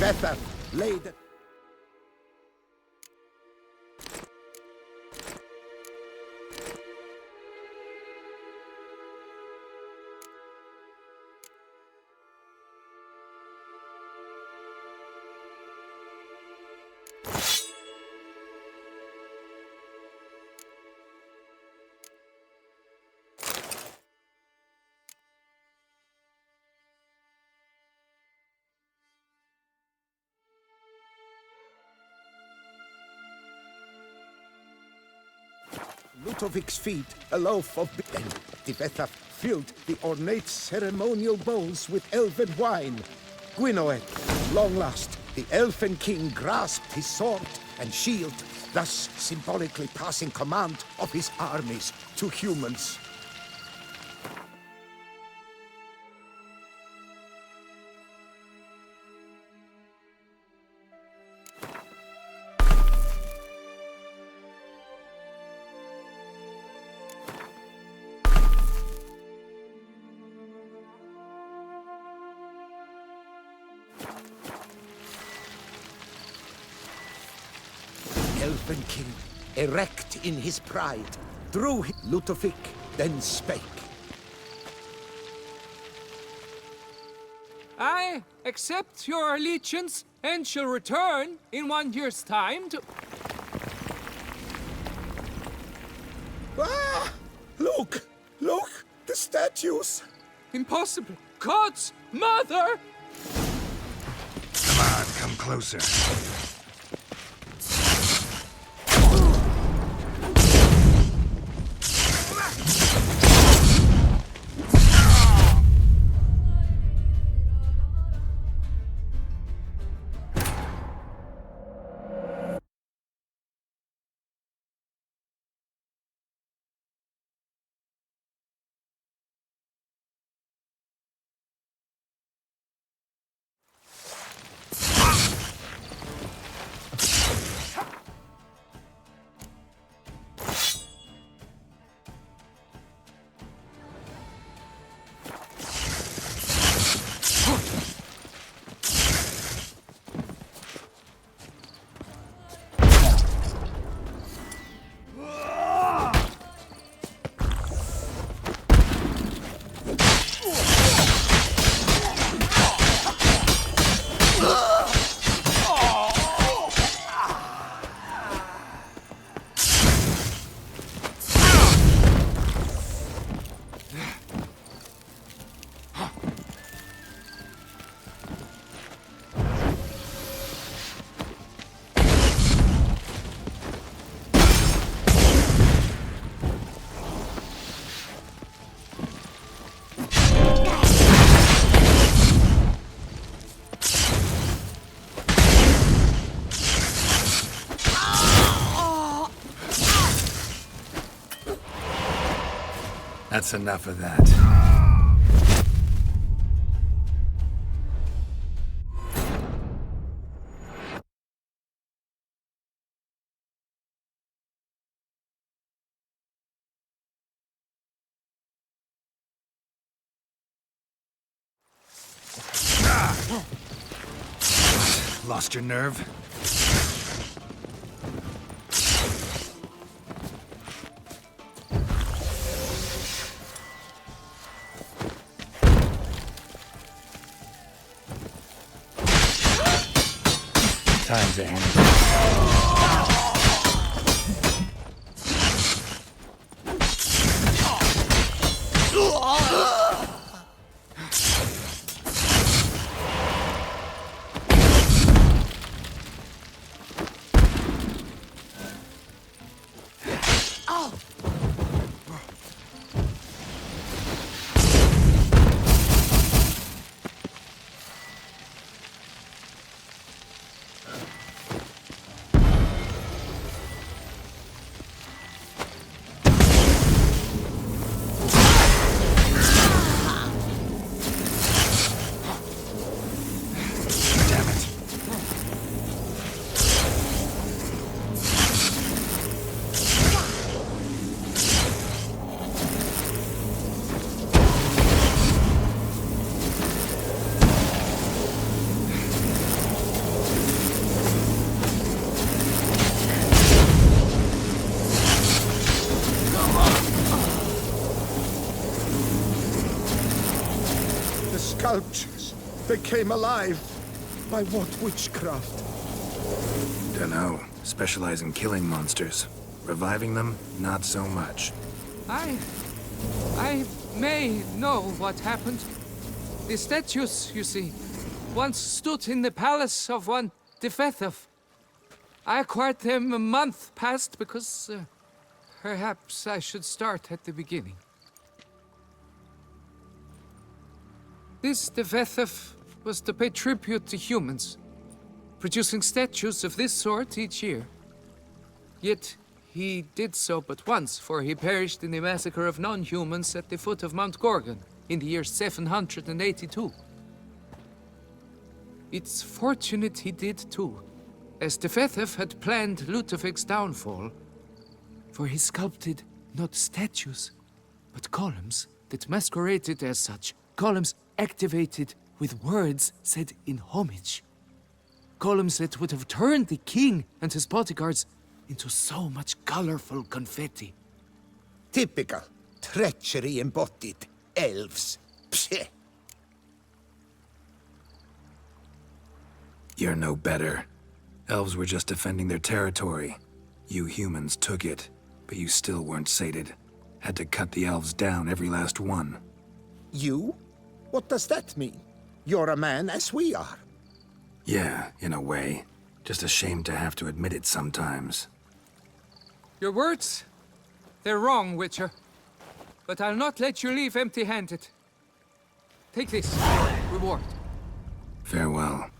Tivetha laid... Ludovic's feet, a loaf of bread. Tivetha filled the ornate ceremonial bowls with elven wine. Gwynnoed, long last, the elfin king grasped his sword and shield, thus symbolically passing command of his armies to humans. Elven king, erect in his pride, drew Ludovic, then spake. I accept your allegiance and shall return in 1 year's time to... Ah! Look! Look! The statues! Impossible! God's mother! Come on, come closer. That's enough of that. Lost your nerve? Time to end it. sculptures. They came alive. By what witchcraft? Dunno. Specialize in killing monsters. Reviving them, not so much. I may know what happened. The statues, you see, once stood in the palace of one Defethov. I acquired them a month past because perhaps I should start at the beginning. This Defethov was to pay tribute to humans, producing statues of this sort each year. Yet he did so but once, for he perished in the massacre of non-humans at the foot of Mount Gorgon in the year 782. It's fortunate he did too, as Defethov had planned Ludovic's downfall, for he sculpted not statues, but columns that masqueraded as such, columns activated with words said in homage. Columns that would have turned the king and his bodyguards into so much colorful confetti. Typical. Treachery embodied. Elves. Psheh. You're no better. Elves were just defending their territory. You humans took it, but you still weren't sated. Had to cut the elves down, every last one. You? What does that mean? You're a man as we are. Yeah, in a way. Just ashamed to have to admit it sometimes. Your words? They're wrong, Witcher. But I'll not let you leave empty-handed. Take this, reward. Farewell.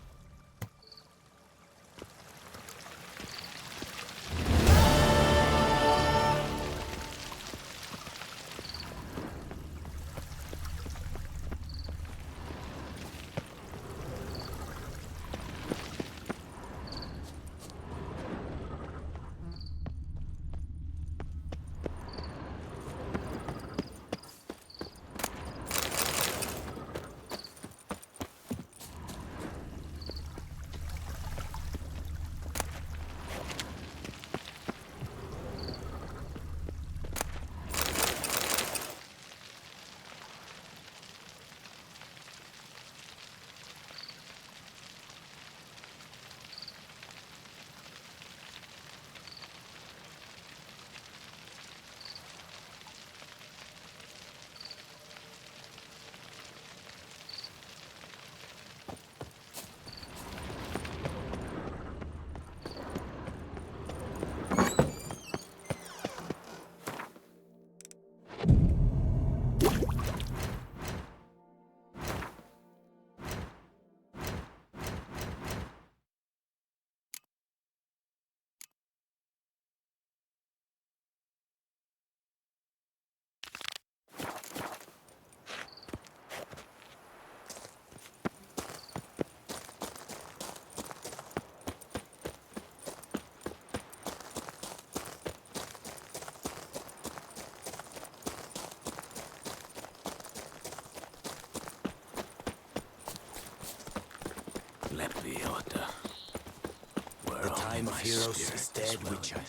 The time of heroes is dead, Witcher.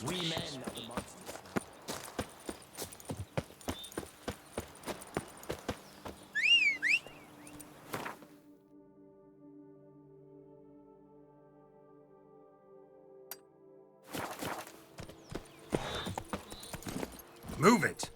We men are the monsters. Move it!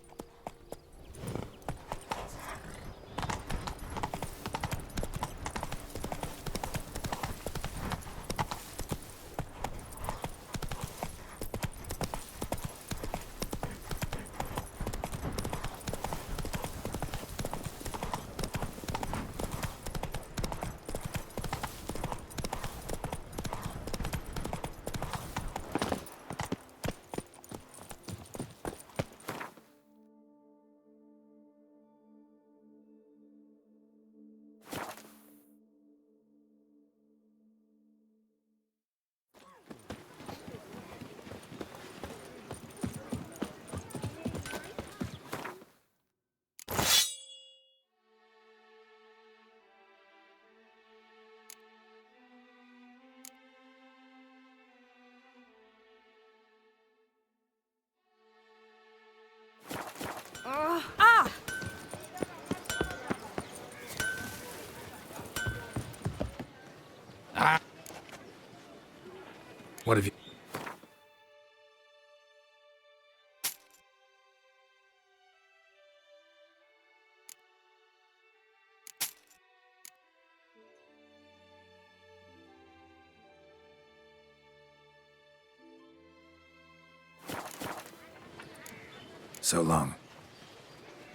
So long.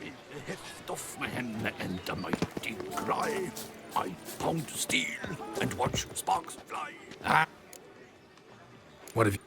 In the heft of man and a mighty cry, I pound steel and watch sparks fly. What have you...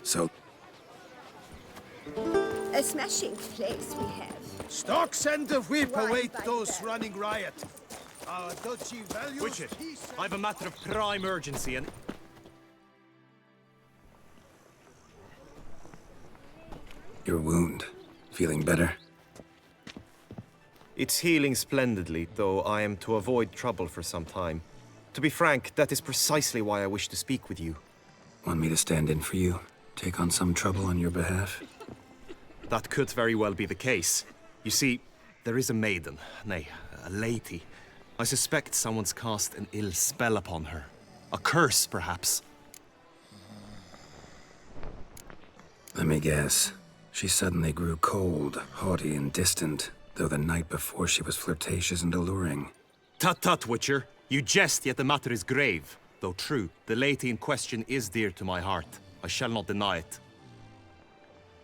So... A smashing place we have. Stocks and the whip Why await by those that? running riot. Our duchy values Witcher, peace and- I've a matter of prime urgency and... Your wound. Feeling better? It's healing splendidly, though I am to avoid trouble for some time. To be frank, that is precisely why I wish to speak with you. Want me to stand in for you? Take on some trouble on your behalf? That could very well be the case. You see, there is a maiden, nay, a lady. I suspect someone's cast an ill spell upon her. A curse, perhaps. Let me guess. She suddenly grew cold, haughty, and distant, though the night before she was flirtatious and alluring. Tut tut, Witcher. You jest, yet the matter is grave. Though true, the lady in question is dear to my heart. I shall not deny it.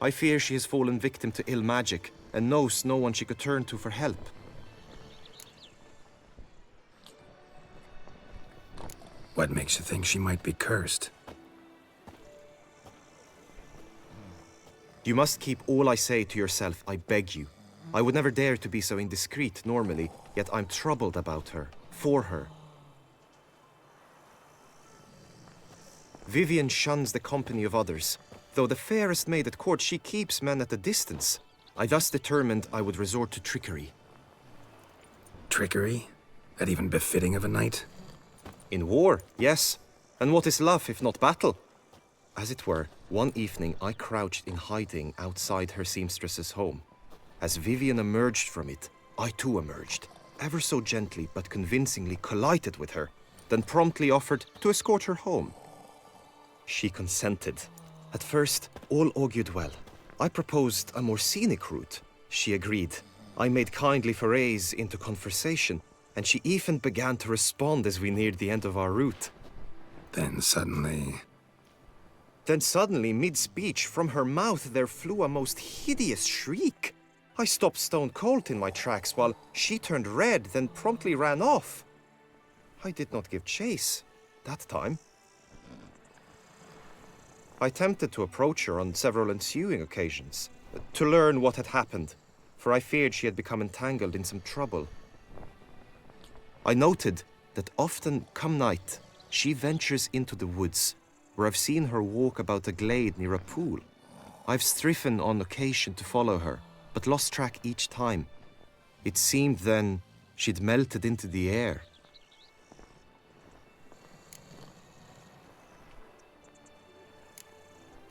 I fear she has fallen victim to ill magic, and knows no one she could turn to for help. What makes you think she might be cursed? You must keep all I say to yourself, I beg you. I would never dare to be so indiscreet normally, yet I'm troubled about her, for her. Vivian shuns the company of others. Though the fairest maid at court, she keeps men at a distance. I thus determined I would resort to trickery. Trickery? That even befitting of a knight? In war, yes. And what is love if not battle? As it were, one evening I crouched in hiding outside her seamstress's home. As Vivian emerged from it, I too emerged, ever so gently but convincingly collided with her, then promptly offered to escort her home. She consented. At first, all augured well. I proposed a more scenic route. She agreed. I made kindly forays into conversation, and she even began to respond as we neared the end of our route. Then suddenly, mid-speech, from her mouth there flew a most hideous shriek. I stopped stone cold in my tracks while she turned red, then promptly ran off. I did not give chase that time. I attempted to approach her on several ensuing occasions, to learn what had happened, for I feared she had become entangled in some trouble. I noted that often, come night, she ventures into the woods, where I've seen her walk about a glade near a pool. I've striven on occasion to follow her, but lost track each time. It seemed then she'd melted into the air.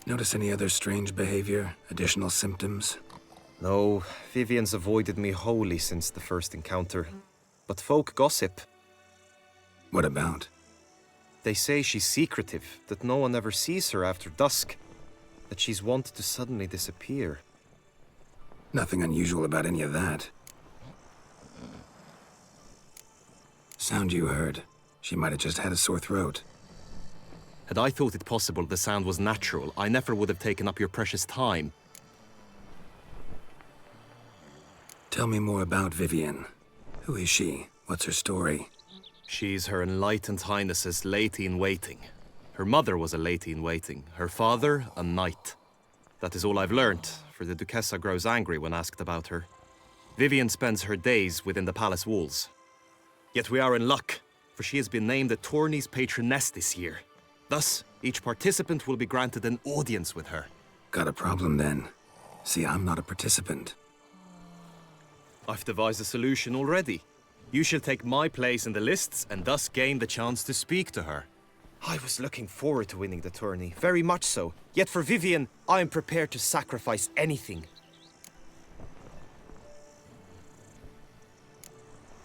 notice any other strange behavior, additional symptoms? No, Vivian's avoided me wholly since the first encounter. But folk gossip. What about? They say she's secretive, that no one ever sees her after dusk, that she's wont to suddenly disappear. Nothing unusual about any of that. Sound you heard. She might have just had a sore throat. Had I thought it possible the sound was natural, I never would have taken up your precious time. Tell me more about Vivian. Who is she? What's her story? She's Her Enlightened Highness's lady-in-waiting. Her mother was a lady-in-waiting, her father a knight. That is all I've learnt, for the Duchessa grows angry when asked about her. Vivian spends her days within the palace walls. Yet we are in luck, for she has been named the tourney's patroness this year. Thus, each participant will be granted an audience with her. Got a problem then. See, I'm not a participant. I've devised a solution already. You shall take my place in the lists and thus gain the chance to speak to her. I was looking forward to winning the tourney, very much so. Yet for Vivian, I am prepared to sacrifice anything.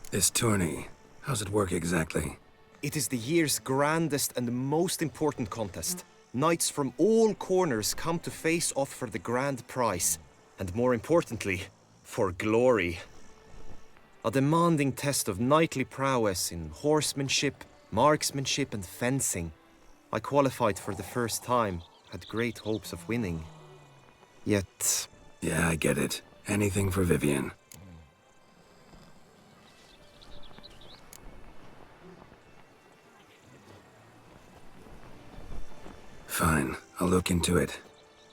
This tourney, how's it work exactly? It is the year's grandest and most important contest. Knights from all corners come to face off for the grand prize. And more importantly, for glory. A demanding test of knightly prowess in horsemanship, marksmanship and fencing. I qualified for the first time, had great hopes of winning. Yet... Yeah, I get it. Anything for Vivian. Fine, I'll look into it.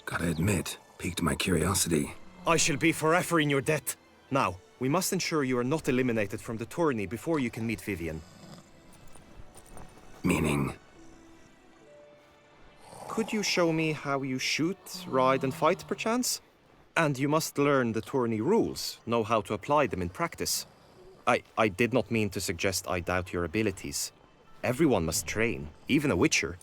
Gotta admit, piqued my curiosity. I shall be forever in your debt. Now, we must ensure you are not eliminated from the tourney before you can meet Vivian. Meaning? Could you show me how you shoot, ride and fight, perchance? And you must learn the tourney rules, know how to apply them in practice. I did not mean to suggest I doubt your abilities. Everyone must train, even a witcher.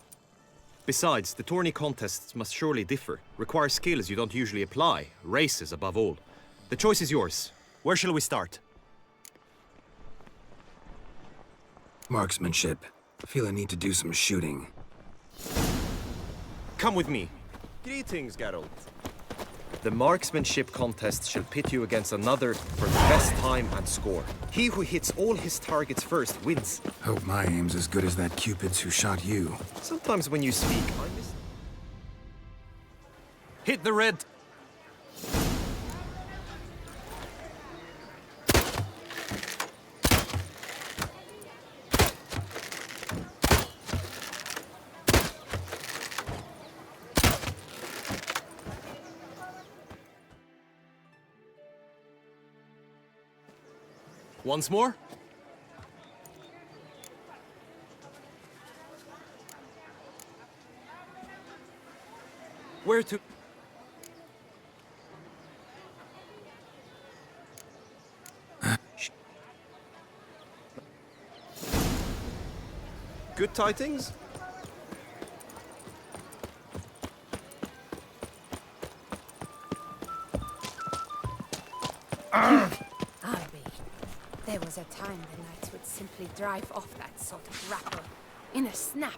Besides, the tourney contests must surely differ, require skills you don't usually apply, races above all. The choice is yours. Where shall we start? Marksmanship. Feel I need to do some shooting. Come with me. Greetings, Geralt. The marksmanship contest shall pit you against another for the best time and score. He who hits all his targets first wins. Hope my aim's as good as that Cupid's who shot you. Sometimes when you speak, I miss... Hit the red. Once more? Where to? Good tidings? There was a time the knights would simply drive off that sort of rabble in a snap.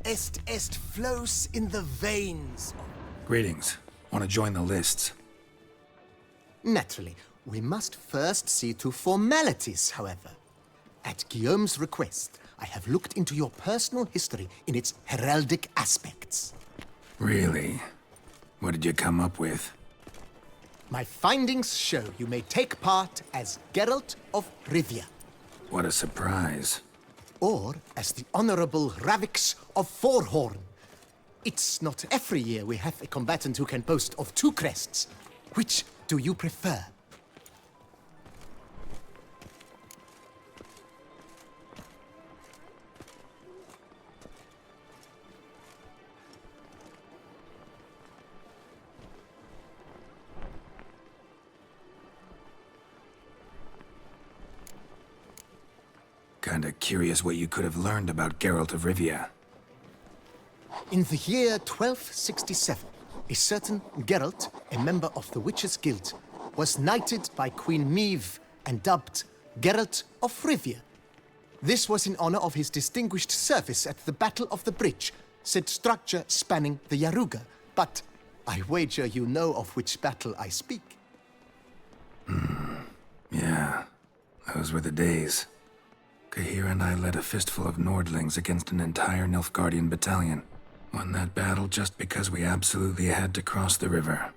Est flows in the veins. Greetings. Want to join the lists? Naturally, we must first see to formalities, however. At Guillaume's request, I have looked into your personal history in its heraldic aspects. Really? What did you come up with? My findings show you may take part as Geralt of Rivia. What a surprise. Or as the Honorable Ravix of Forhorn. It's not every year we have a combatant who can boast of 2 crests. Which do you prefer? Kinda curious what you could have learned about Geralt of Rivia. In the year 1267, a certain Geralt, a member of the Witches' Guild, was knighted by Queen Meve and dubbed Geralt of Rivia. This was in honor of his distinguished service at the Battle of the Bridge, said structure spanning the Yaruga. But I wager you know of which battle I speak. Yeah, those were the days. Kahir and I led a fistful of Nordlings against an entire Nilfgaardian battalion. Won that battle just because we absolutely had to cross the river.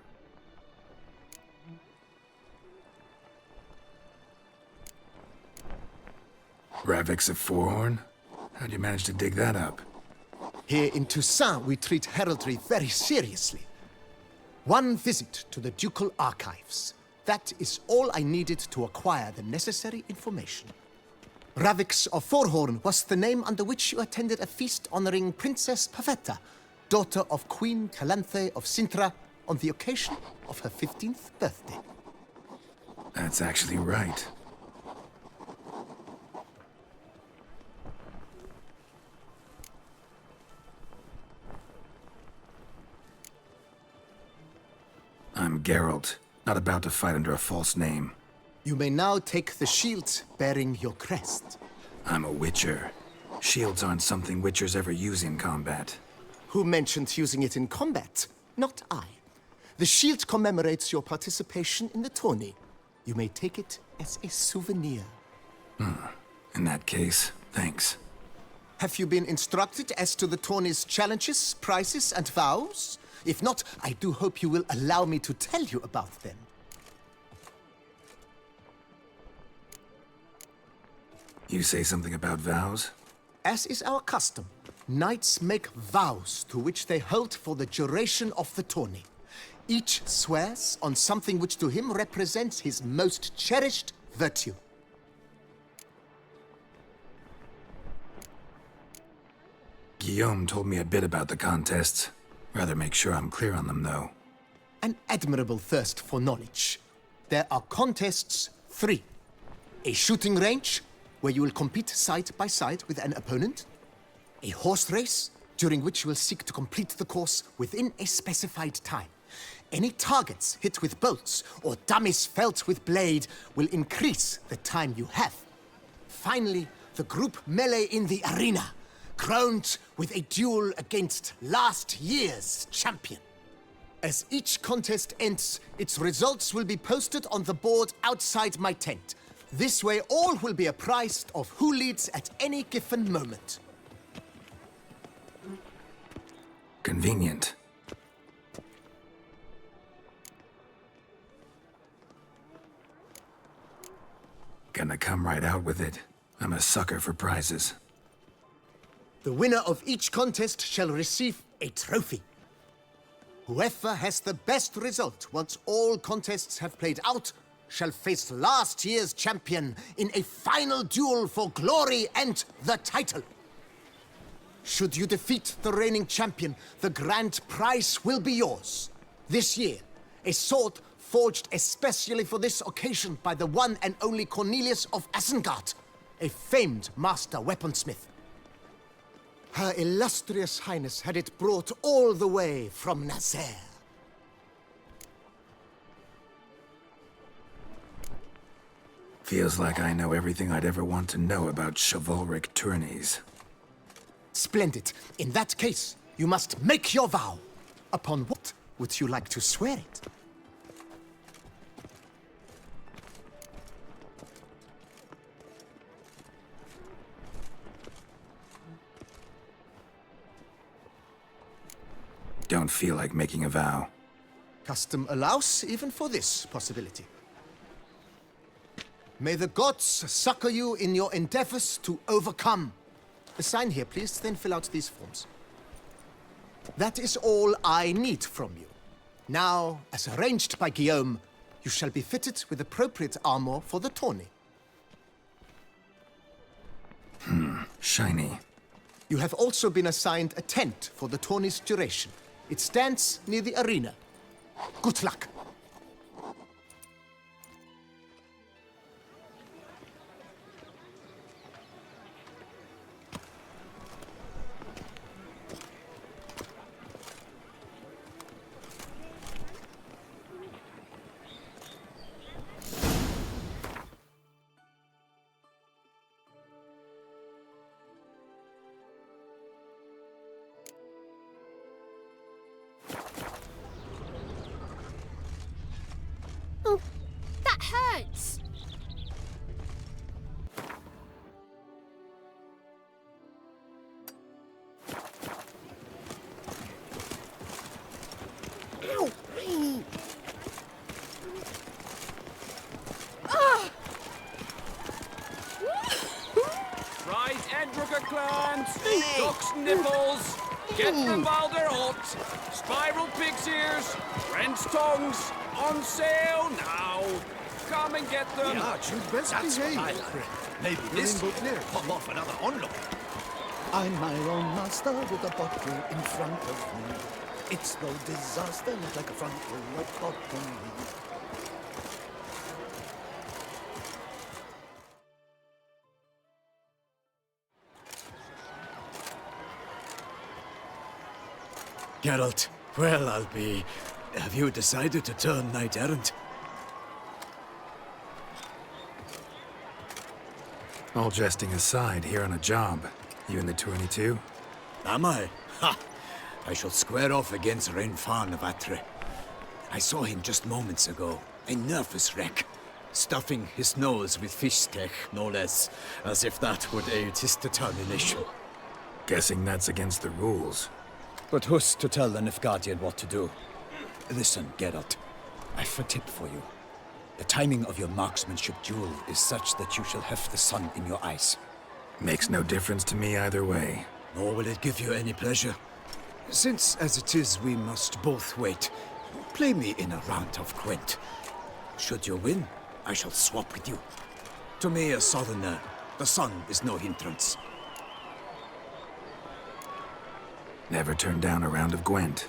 Ravix of Forhorn? How'd you manage to dig that up? Here in Toussaint, we treat heraldry very seriously. One visit to the ducal archives. That is all I needed to acquire the necessary information. Ravix of Forhorn was the name under which you attended a feast honoring Princess Pavetta, daughter of Queen Calanthe of Sintra, on the occasion of her 15th birthday. That's actually right. I'm Geralt, not about to fight under a false name. You may now take the shield bearing your crest. I'm a witcher. Shields aren't something witchers ever use in combat. Who mentioned using it in combat? Not I. The shield commemorates your participation in the tourney. You may take it as a souvenir. In that case, thanks. Have you been instructed as to the tourney's challenges, prizes, and vows? If not, I do hope you will allow me to tell you about them. You say something about vows? As is our custom, knights make vows to which they hold for the duration of the tourney. Each swears on something which to him represents his most cherished virtue. Guillaume told me a bit about the contests. Rather make sure I'm clear on them, though. An admirable thirst for knowledge. There are contests 3. A shooting range, where you will compete side by side with an opponent. A horse race, during which you will seek to complete the course within a specified time. Any targets hit with bolts or dummies felt with blade will increase the time you have. Finally, the group melee in the arena, crowned with a duel against last year's champion. As each contest ends, its results will be posted on the board outside my tent. This way, all will be apprised of who leads at any given moment. Convenient. Gonna come right out with it. I'm a sucker for prizes. The winner of each contest shall receive a trophy. Whoever has the best result once all contests have played out shall face last year's champion in a final duel for glory and the title. Should you defeat the reigning champion, the grand prize will be yours. This year, a sword forged especially for this occasion by the one and only Cornelius of Isengard, a famed master weaponsmith. Her illustrious highness had it brought all the way from Nazaire. Feels like I know everything I'd ever want to know about chivalric tourneys. Splendid. In that case, you must make your vow. Upon what would you like to swear it? Don't feel like making a vow. Custom allows even for this possibility. May the gods succor you in your endeavors to overcome. Sign here, please, then fill out these forms. That is all I need from you. Now, as arranged by Guillaume, you shall be fitted with appropriate armor for the tourney. Shiny. You have also been assigned a tent for the tourney's duration. It stands near the arena. Good luck. Oh, that hurts. Ow! Ah! Right, Edrica clans, duck's nipples, get Balder hot, spiral pig's ears, wren's tongues, on sale now. Come and get them. You'd best That's what I behave, like. friend. Maybe this will come off another onlook. I'm my own master with a bottle in front of me. It's no disaster, not like a frontal lobotomy. Geralt, well, I'll be... Have you decided to turn knight-errant? All jesting aside, here on a job. You in the 22? Am I? Ha! I shall square off against Renfan of Atre. I saw him just moments ago. A nervous wreck. Stuffing his nose with fish steak, no less. As if that would aid his determination. Guessing that's against the rules. But who's to tell the Nilfgaardian what to do? Listen, Geralt. I've a tip for you. The timing of your marksmanship duel is such that you shall have the sun in your eyes. Makes no difference to me either way. Nor will it give you any pleasure. Since, as it is, we must both wait, play me in a round of Gwent. Should you win, I shall swap with you. To me, a southerner, the sun is no hindrance. Never turn down a round of Gwent.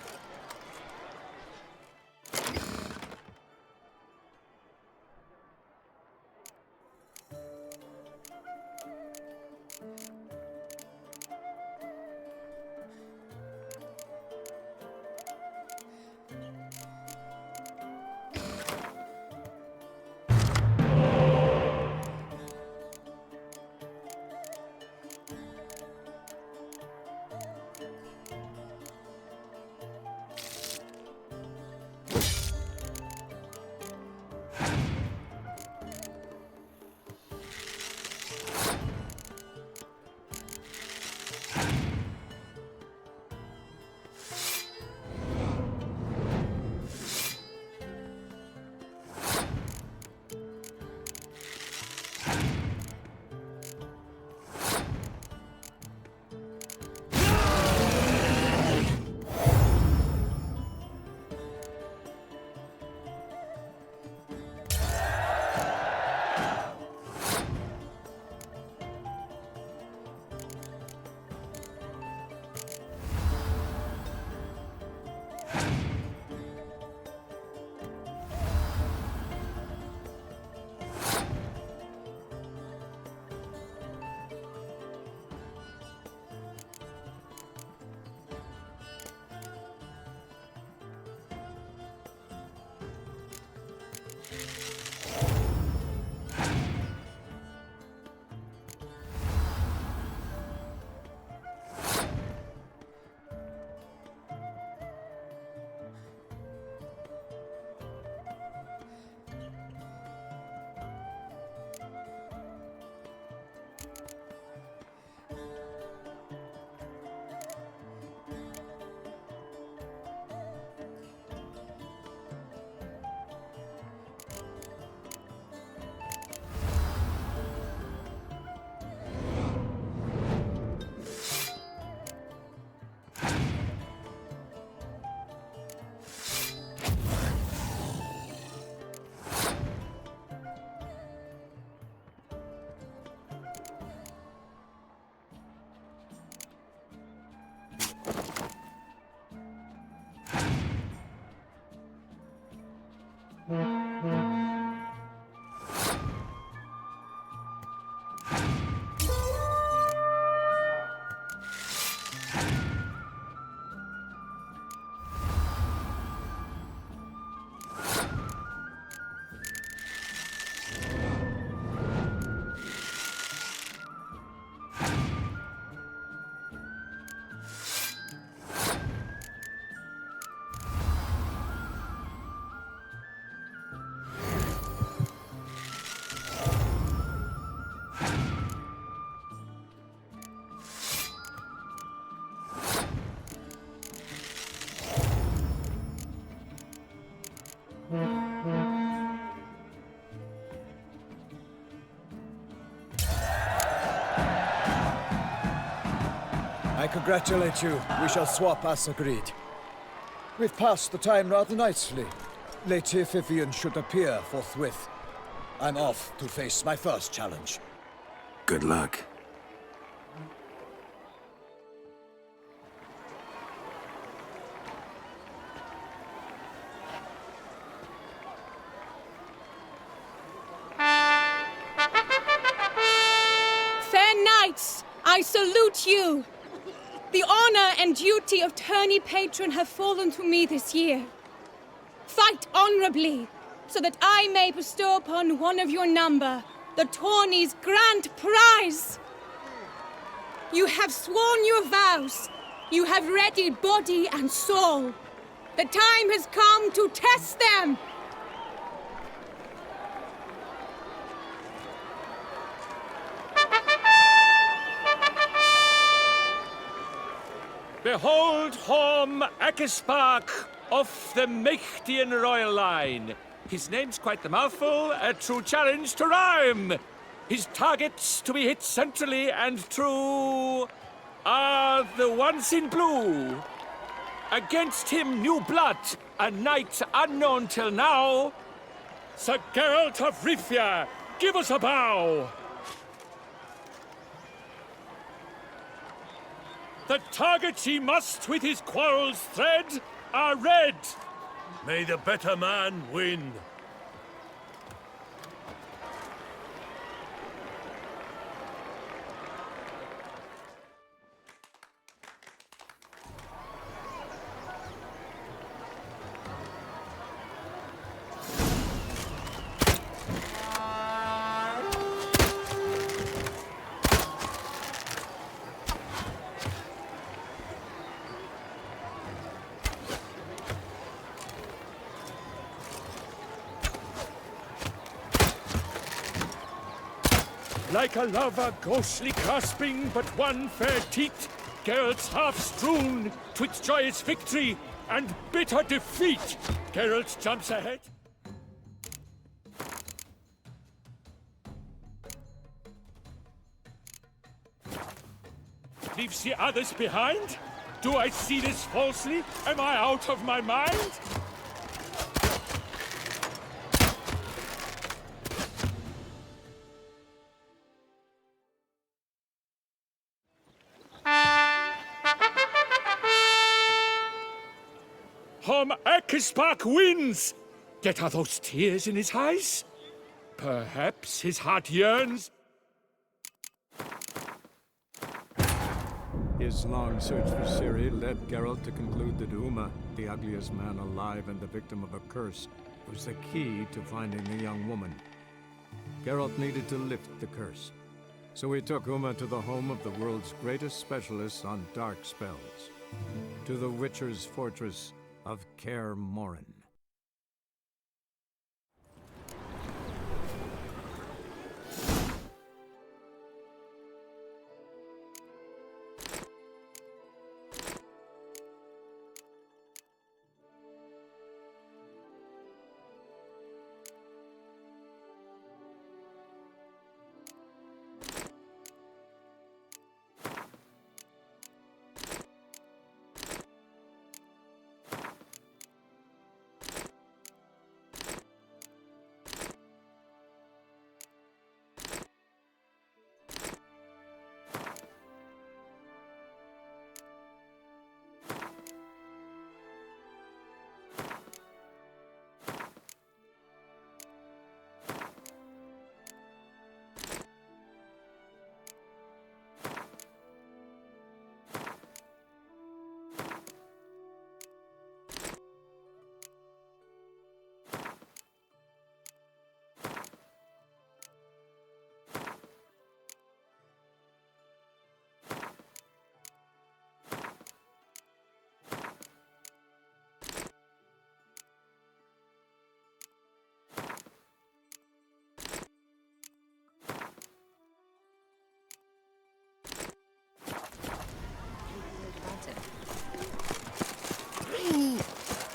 I congratulate you. We shall swap as agreed. We've passed the time rather nicely. Lady Vivian should appear forthwith. I'm off to face my first challenge. Good luck. Fair knights, I salute you. The honor and duty of tourney patron have fallen to me this year. Fight honorably, so that I may bestow upon one of your number the tourney's grand prize. You have sworn your vows. You have readied body and soul. The time has come to test them. Behold Horm Akespark of the Mächtigen Royal Line. His name's quite the mouthful, a true challenge to rhyme. His targets to be hit centrally and true are the ones in blue. Against him, new blood, a knight unknown till now. Sir Geralt of Rivia, give us a bow. The targets he must with his quarrels thread are red. May the better man win. Like a lover ghostly clasping but one fair teat, Geralt's half strewn twixt joyous victory and bitter defeat. Geralt jumps ahead. Leaves the others behind? Do I see this falsely? Am I out of my mind? Horm Akespark wins! Yet are those tears in his eyes? Perhaps his heart yearns. His long search for Ciri led Geralt to conclude that Uma, the ugliest man alive and the victim of a curse, was the key to finding the young woman. Geralt needed to lift the curse, so he took Uma to the home of the world's greatest specialists on dark spells, to the Witcher's fortress of Kaer Morhen.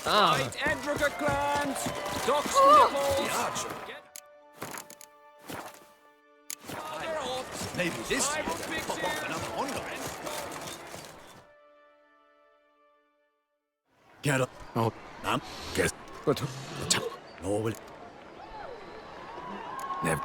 Right, Edruger clans! Ducks nipples! Maybe this year they'll pop off another one. Get up. Oh, guess. But no, will. Never.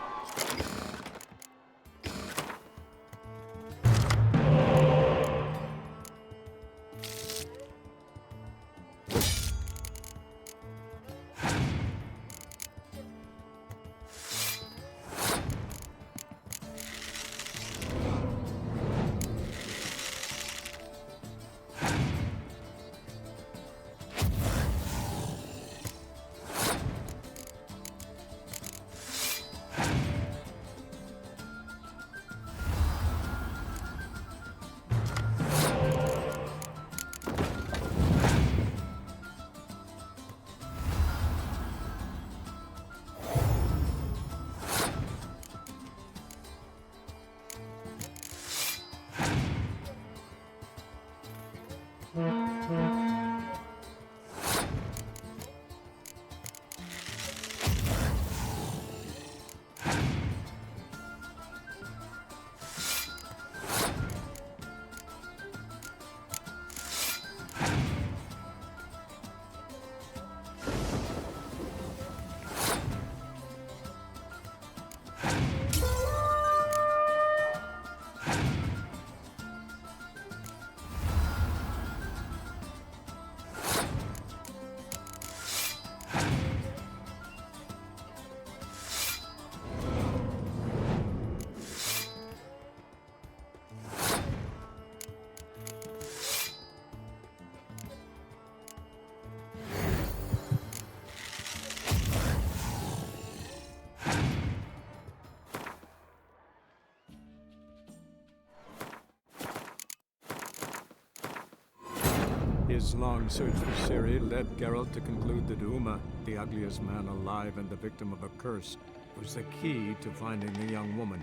His long search for Ciri led Geralt to conclude that Uma, the ugliest man alive and the victim of a curse, was the key to finding the young woman.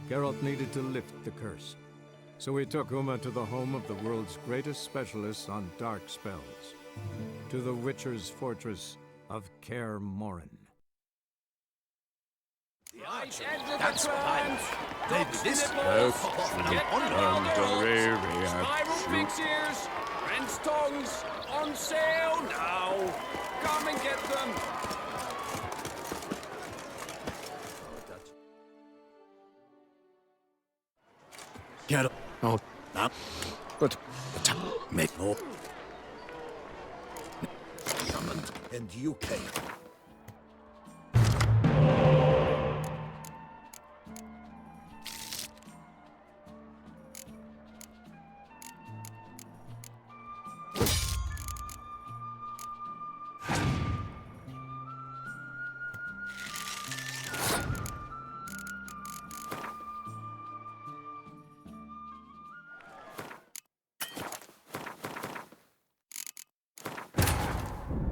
Geralt needed to lift the curse, so he took Uma to the home of the world's greatest specialists on dark spells, to the Witcher's fortress of Kaer Morhen. That's fine. Maybe this Spiral pixies, Rent's tongues, on sale now. Come and get them. Get up. Oh, Now. but Make no. Summoned, and you came.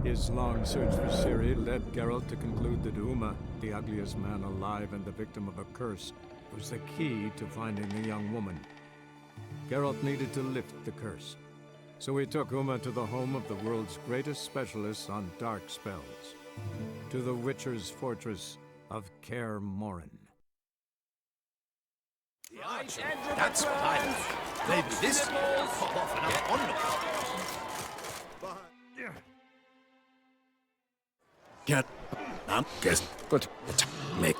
His long search for Ciri led Geralt to conclude that Uma, the ugliest man alive and the victim of a curse, was the key to finding the young woman. Geralt needed to lift the curse, so he took Uma to the home of the world's greatest specialists on dark spells, to the Witcher's fortress of Kaer Morhen. That's fine. Maybe this will pop off enough onlook. Get up. guess, but make.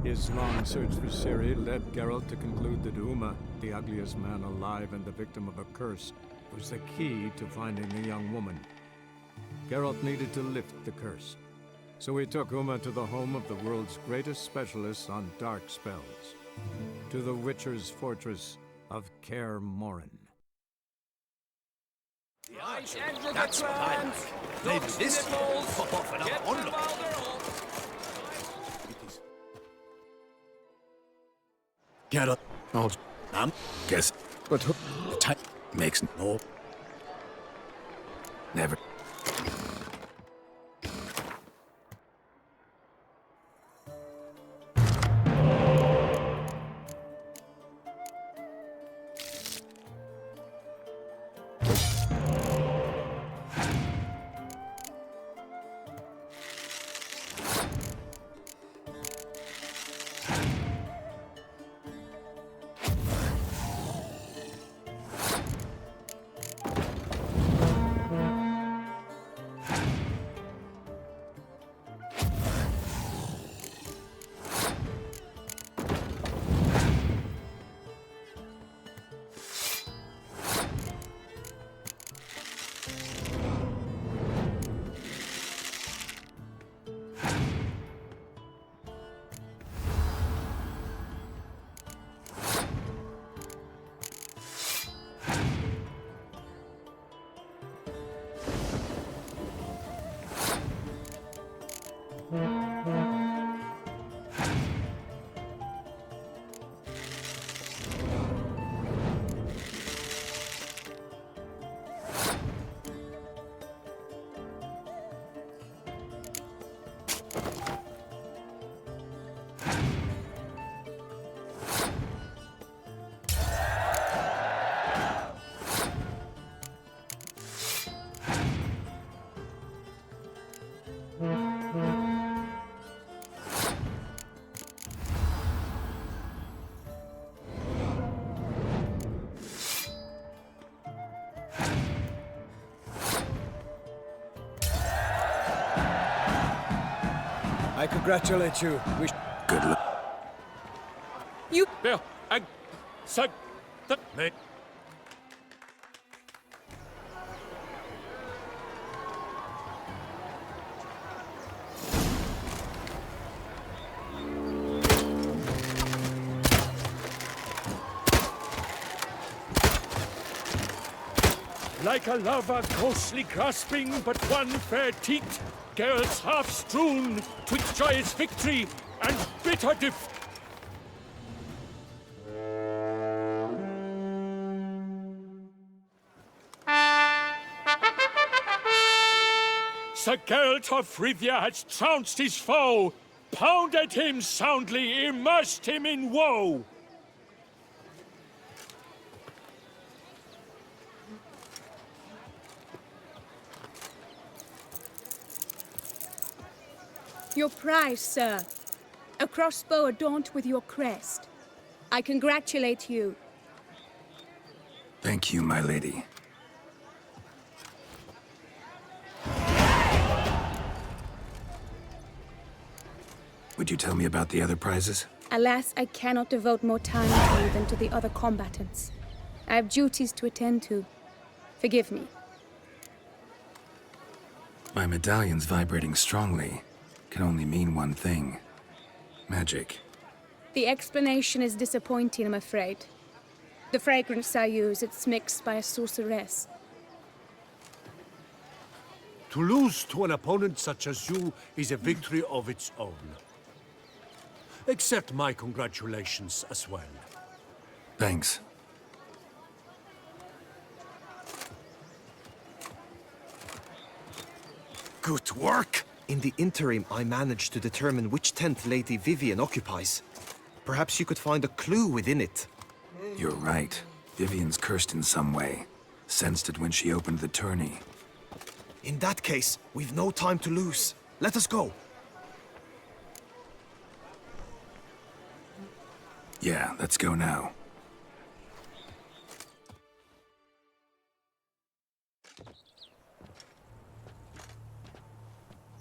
His long search for Ciri led Geralt to conclude that Uma, the ugliest man alive and the victim of a curse, was the key to finding the young woman. Geralt needed to lift the curse, so he took Uma to the home of the world's greatest specialists on dark spells, to the Witcher's fortress of Kaer Morhen. That's fine. Maybe this will pop off enough onlook. Get up. Oh, I'm guess, but the time. Makes no. Never. I congratulate you. Good luck. You. Bill, I. Sag. The. Mate. Like a lover ghostly grasping but one fair teat, girls half strewn twixt joyous victory and bitter defeat. Sir Geralt of Rivia has trounced his foe, pounded him soundly, immersed him in woe. Your prize, sir. A crossbow adorned with your crest. I congratulate you. Thank you, my lady. Would you tell me about the other prizes? Alas, I cannot devote more time to you than to the other combatants. I have duties to attend to. Forgive me. My medallion's vibrating strongly. Can only mean one thing. Magic. The explanation is disappointing, I'm afraid. The fragrance I use, it's mixed by a sorceress. To lose to an opponent such as you is a victory of its own. Accept my congratulations as well. Thanks. Good work! In the interim, I managed to determine which tent Lady Vivian occupies. Perhaps you could find a clue within it. You're right. Vivian's cursed in some way. Sensed it when she opened the tourney. In that case, we've no time to lose. Let us go. Yeah, let's go now.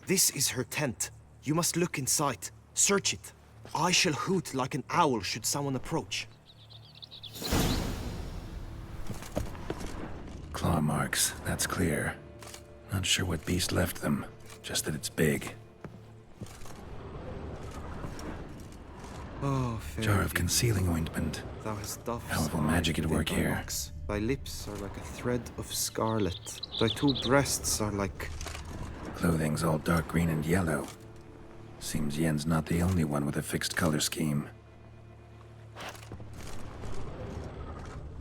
This is her tent. You must look inside. Search it. I shall hoot like an owl should someone approach. Claw marks, that's clear. Not sure what beast left them, just that it's big. Oh, fair Jar of concealing ointment. Thou hast doffed How will magic at work here? marks. Thy lips are like a thread of scarlet. Thy two breasts are like... Clothing's all dark green and yellow. Seems Yen's not the only one with a fixed color scheme.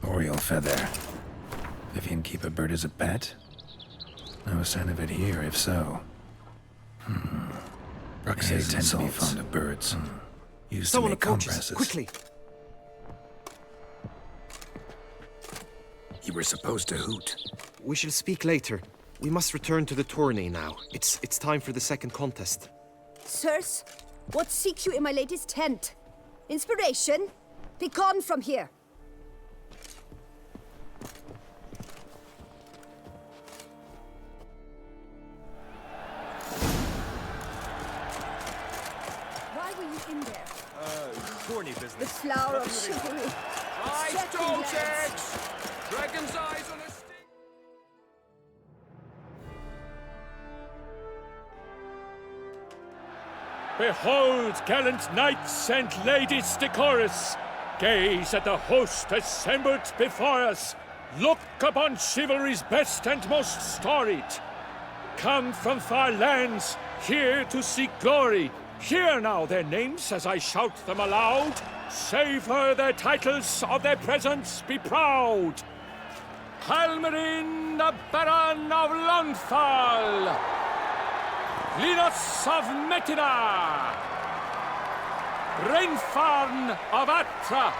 Oriole feather. Vivian keep a bird as a pet? No sign of it here, if so. Roxay tends to be fond of birds. Used Someone to make approaches. compresses. Quickly! You were supposed to hoot. We shall speak later. We must return to the tourney now. It's time for the second contest. Sirs, what seek you in my lady's tent? Inspiration? Be gone from here. Why were you in there? Tourney business. The flower of chivalry. Eyes, Second toe glance. checks! Dragon's eyes on a stick! Behold, gallant knights and ladies decorous, gaze at the host assembled before us. Look upon chivalry's best and most storied. Come from far lands, here to seek glory. Hear now their names as I shout them aloud. Savor their titles, of their presence be proud. Halmarin, the Baron of Lonthal. Linus of Metina, Rainfarn of Atra,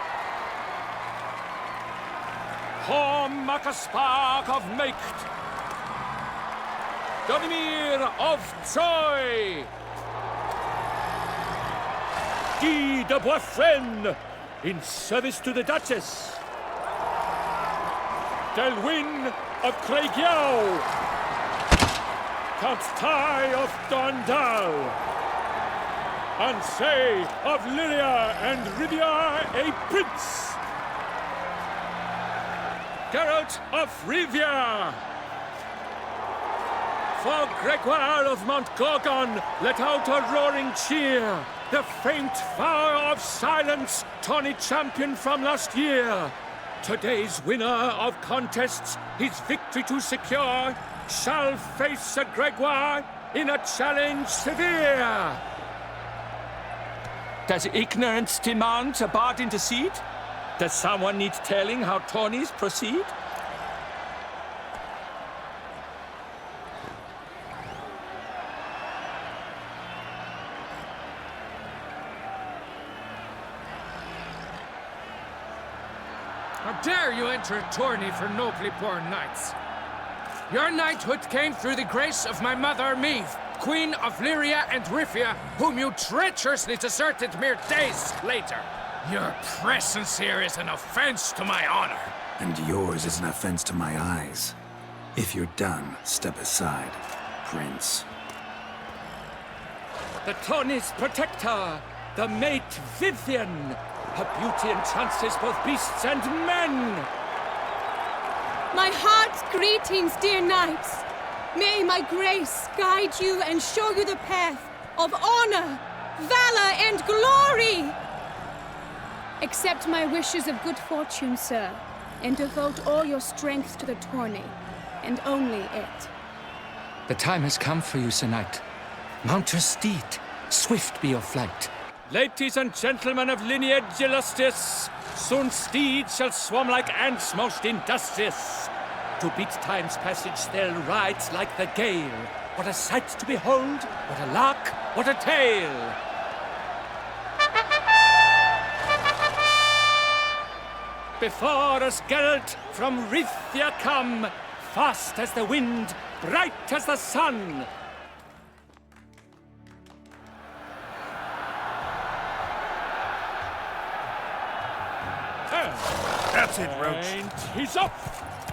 Horm Makaspark of Meicht, Donimir of Troy, Guy de Boisfren, in service to the Duchess, Delwyn of Craigiau, Count Ty of Dondal, Ansay of Lyria and Rivia a prince, Geralt of Rivia. For Gregoire of Mount Gorgon, let out a roaring cheer. The faint vow of silence, tawny champion from last year. Today's winner of contests, his victory to secure, shall face Sir Gregoire in a challenge severe. Does ignorance demand a bard intercede? Does someone need telling how tourneys proceed? How dare you enter a tourney for nobly born knights? Your knighthood came through the grace of my mother, Meve, Queen of Lyria and Rifia, whom you treacherously deserted mere days later. Your presence here is an offense to my honor. And yours is an offense to my eyes. If you're done, step aside, Prince. The tourney's protector, the mate Vivian. Her beauty entrances both beasts and men. My heart's greetings, dear knights. May my grace guide you and show you the path of honor, valor, and glory. Accept my wishes of good fortune, sir, and devote all your strength to the tourney, and only it. The time has come for you, Sir Knight. Mount your steed. Swift be your flight. Ladies and gentlemen of lineage illustrious, soon steeds shall swarm like ants most industrious. To beat time's passage they'll ride like the gale. What a sight to behold, what a lark, what a tale! Before us Geralt from Rithia come, fast as the wind, bright as the sun. That's it, Roach. And he's up!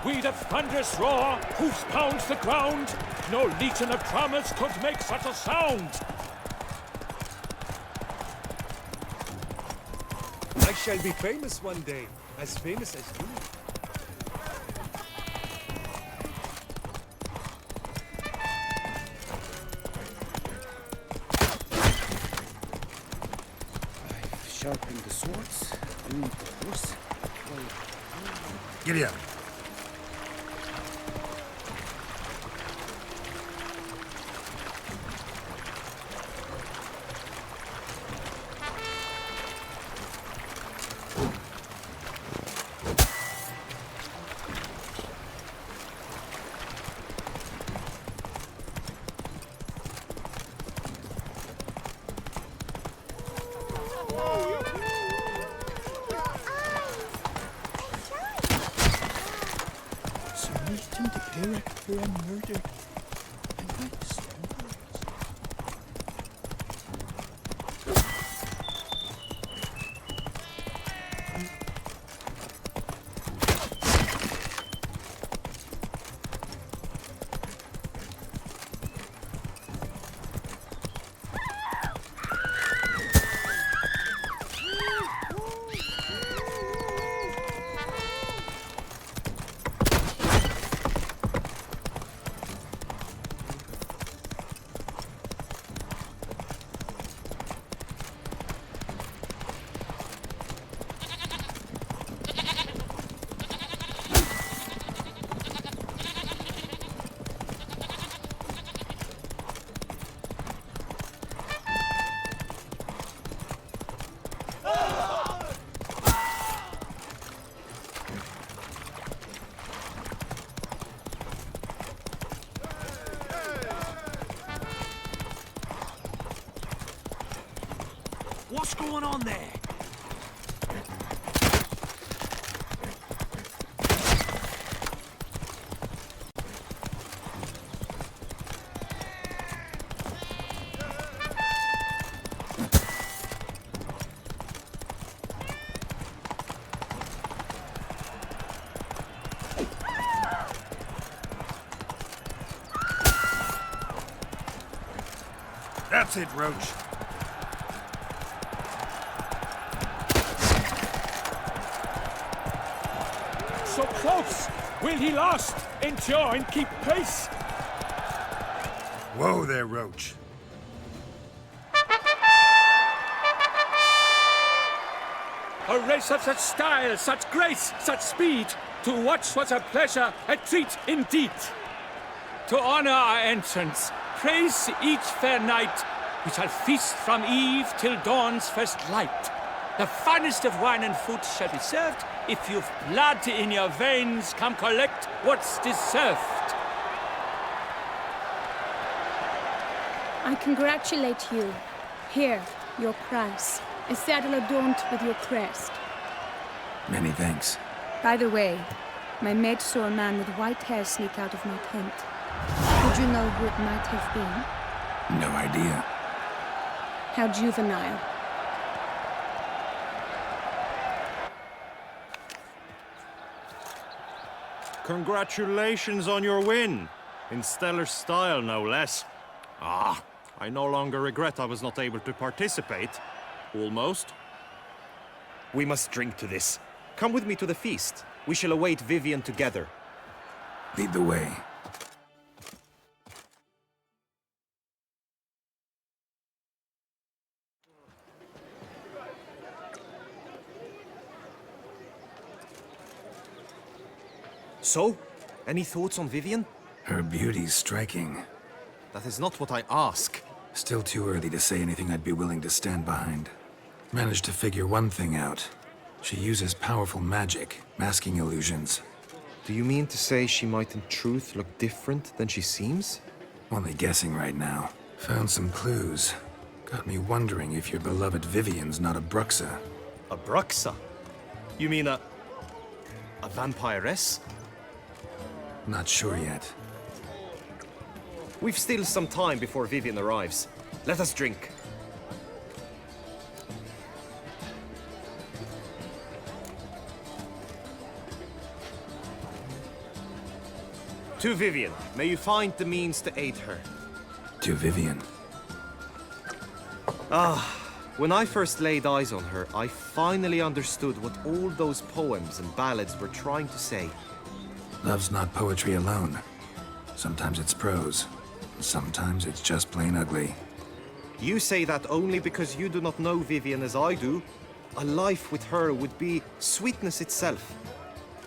With a thunderous roar, hoofs pound the ground. No legion of drummers could make such a sound. I shall be famous one day, as famous as you. I've sharpened the swords, groomed the horse. Giddy up. forced him to pay back for a murder. And I What's going on there? That's it, Roach. So close! Will he last? Endure and keep pace? Whoa there, Roach. A race of such style, such grace, such speed. To watch was a pleasure, a treat indeed. To honor our entrance, praise each fair night. We shall feast from eve till dawn's first light. The finest of wine and food shall be served. If you've blood in your veins, come collect what's deserved. I congratulate you. Here, your prize. A saddle adorned with your crest. Many thanks. By the way, my maid saw a man with white hair sneak out of my tent. Would you know who it might have been? No idea. How juvenile. Congratulations on your win. In stellar style, no less. Ah, I no longer regret I was not able to participate. Almost. We must drink to this. Come with me to the feast. We shall await Vivian together. Lead the way. So, any thoughts on Vivian? Her beauty's striking. That is not what I ask. Still too early to say anything I'd be willing to stand behind. Managed to figure one thing out. She uses powerful magic, masking illusions. Do you mean to say she might in truth look different than she seems? Only guessing right now. Found some clues. Got me wondering if your beloved Vivian's not a Bruxa. A Bruxa? You mean a vampiress? Not sure yet. We've still some time before Vivian arrives. Let us drink. To Vivian, may you find the means to aid her. To Vivian. When I first laid eyes on her, I finally understood what all those poems and ballads were trying to say. Love's not poetry alone. Sometimes it's prose. Sometimes it's just plain ugly. You say that only because you do not know Vivian as I do. A life with her would be sweetness itself.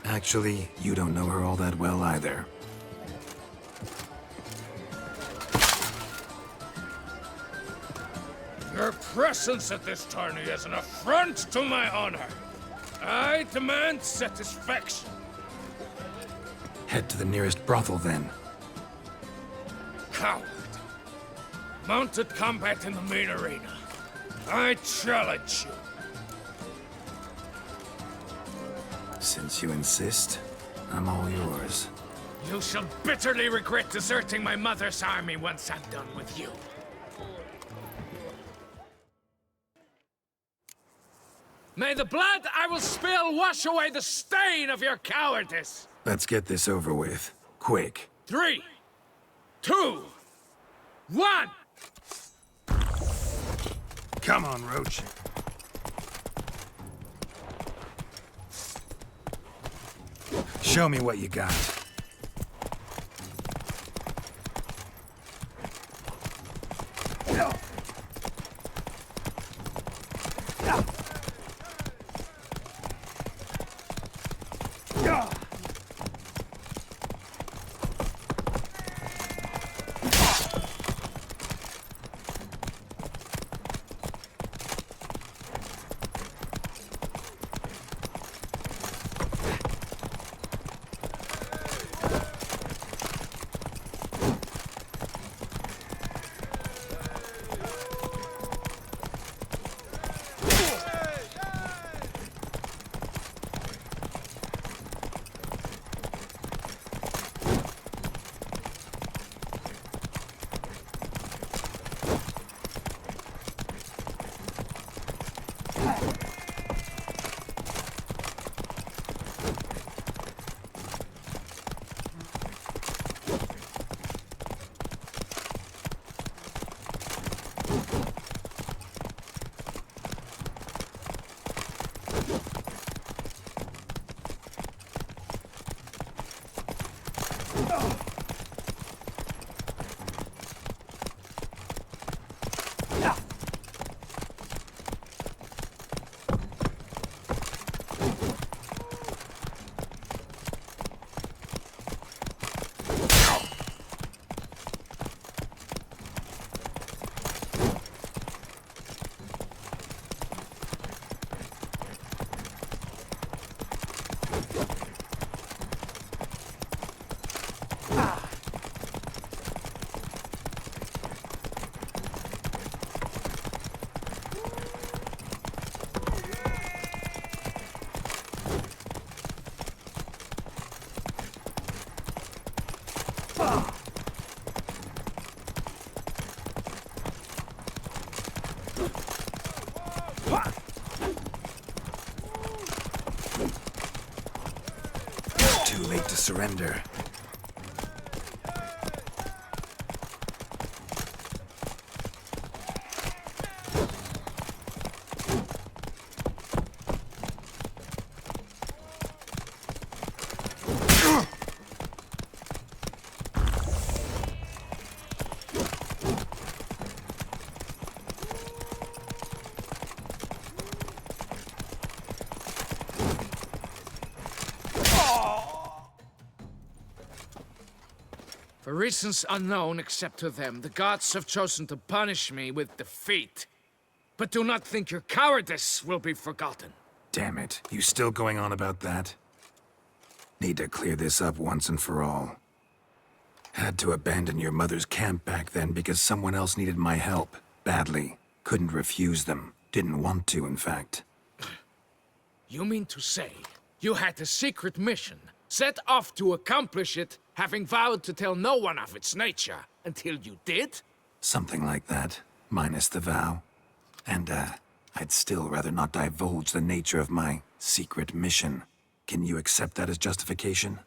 Actually, you don't know her all that well either. Your presence at this tourney is an affront to my honor. I demand satisfaction. Head to the nearest brothel, then. Coward. Mounted combat in the main arena. I challenge you. Since you insist, I'm all yours. You shall bitterly regret deserting my mother's army once I'm done with you. May the blood I will spill wash away the stain of your cowardice! Let's get this over with. Quick. 3, 2, 1! Come on, Roach. Show me what you got. Too late to surrender. For reasons unknown except to them, the gods have chosen to punish me with defeat. But do not think your cowardice will be forgotten. Damn it. You still going on about that? Need to clear this up once and for all. Had to abandon your mother's camp back then because someone else needed my help. Badly. Couldn't refuse them. Didn't want to, in fact. You mean to say you had a secret mission, set off to accomplish it, having vowed to tell no one of its nature, until you did? Something like that, minus the vow. And, I'd still rather not divulge the nature of my secret mission. Can you accept that as justification?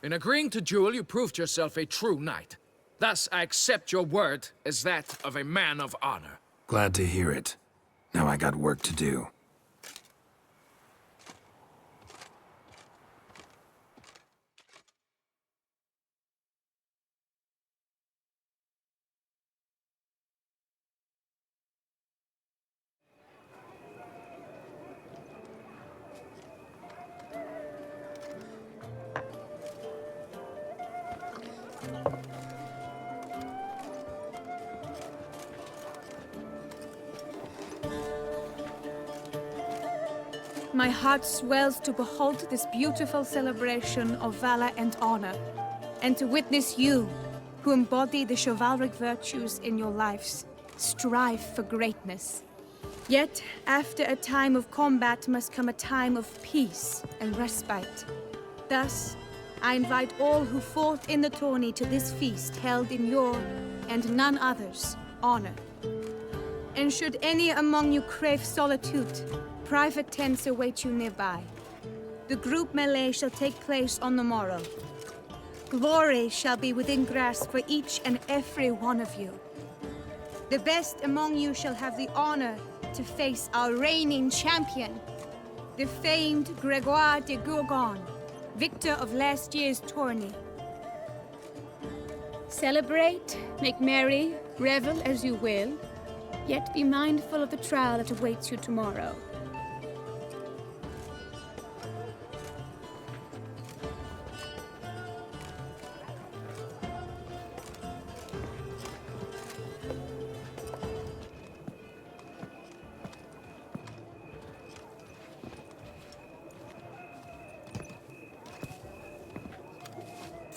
In agreeing to duel, you proved yourself a true knight. Thus, I accept your word as that of a man of honor. Glad to hear it. Now I got work to do. My heart swells to behold this beautiful celebration of valor and honor, and to witness you, who embody the chivalric virtues in your lives, strive for greatness. Yet, after a time of combat must come a time of peace and respite. Thus, I invite all who fought in the tourney to this feast held in your, and none other's, honor. And should any among you crave solitude, private tents await you nearby. The group melee shall take place on the morrow. Glory shall be within grasp for each and every one of you. The best among you shall have the honor to face our reigning champion, the famed Gregoire de Gourgon, victor of last year's tourney. Celebrate, make merry, revel as you will, yet be mindful of the trial that awaits you tomorrow.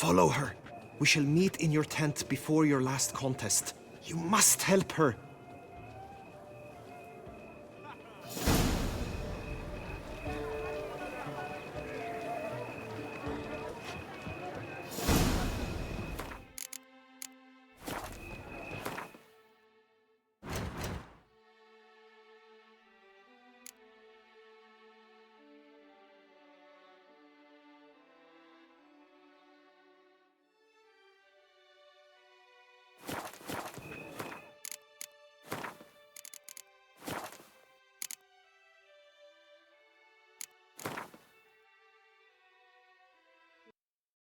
Follow her. We shall meet in your tent before your last contest. You must help her.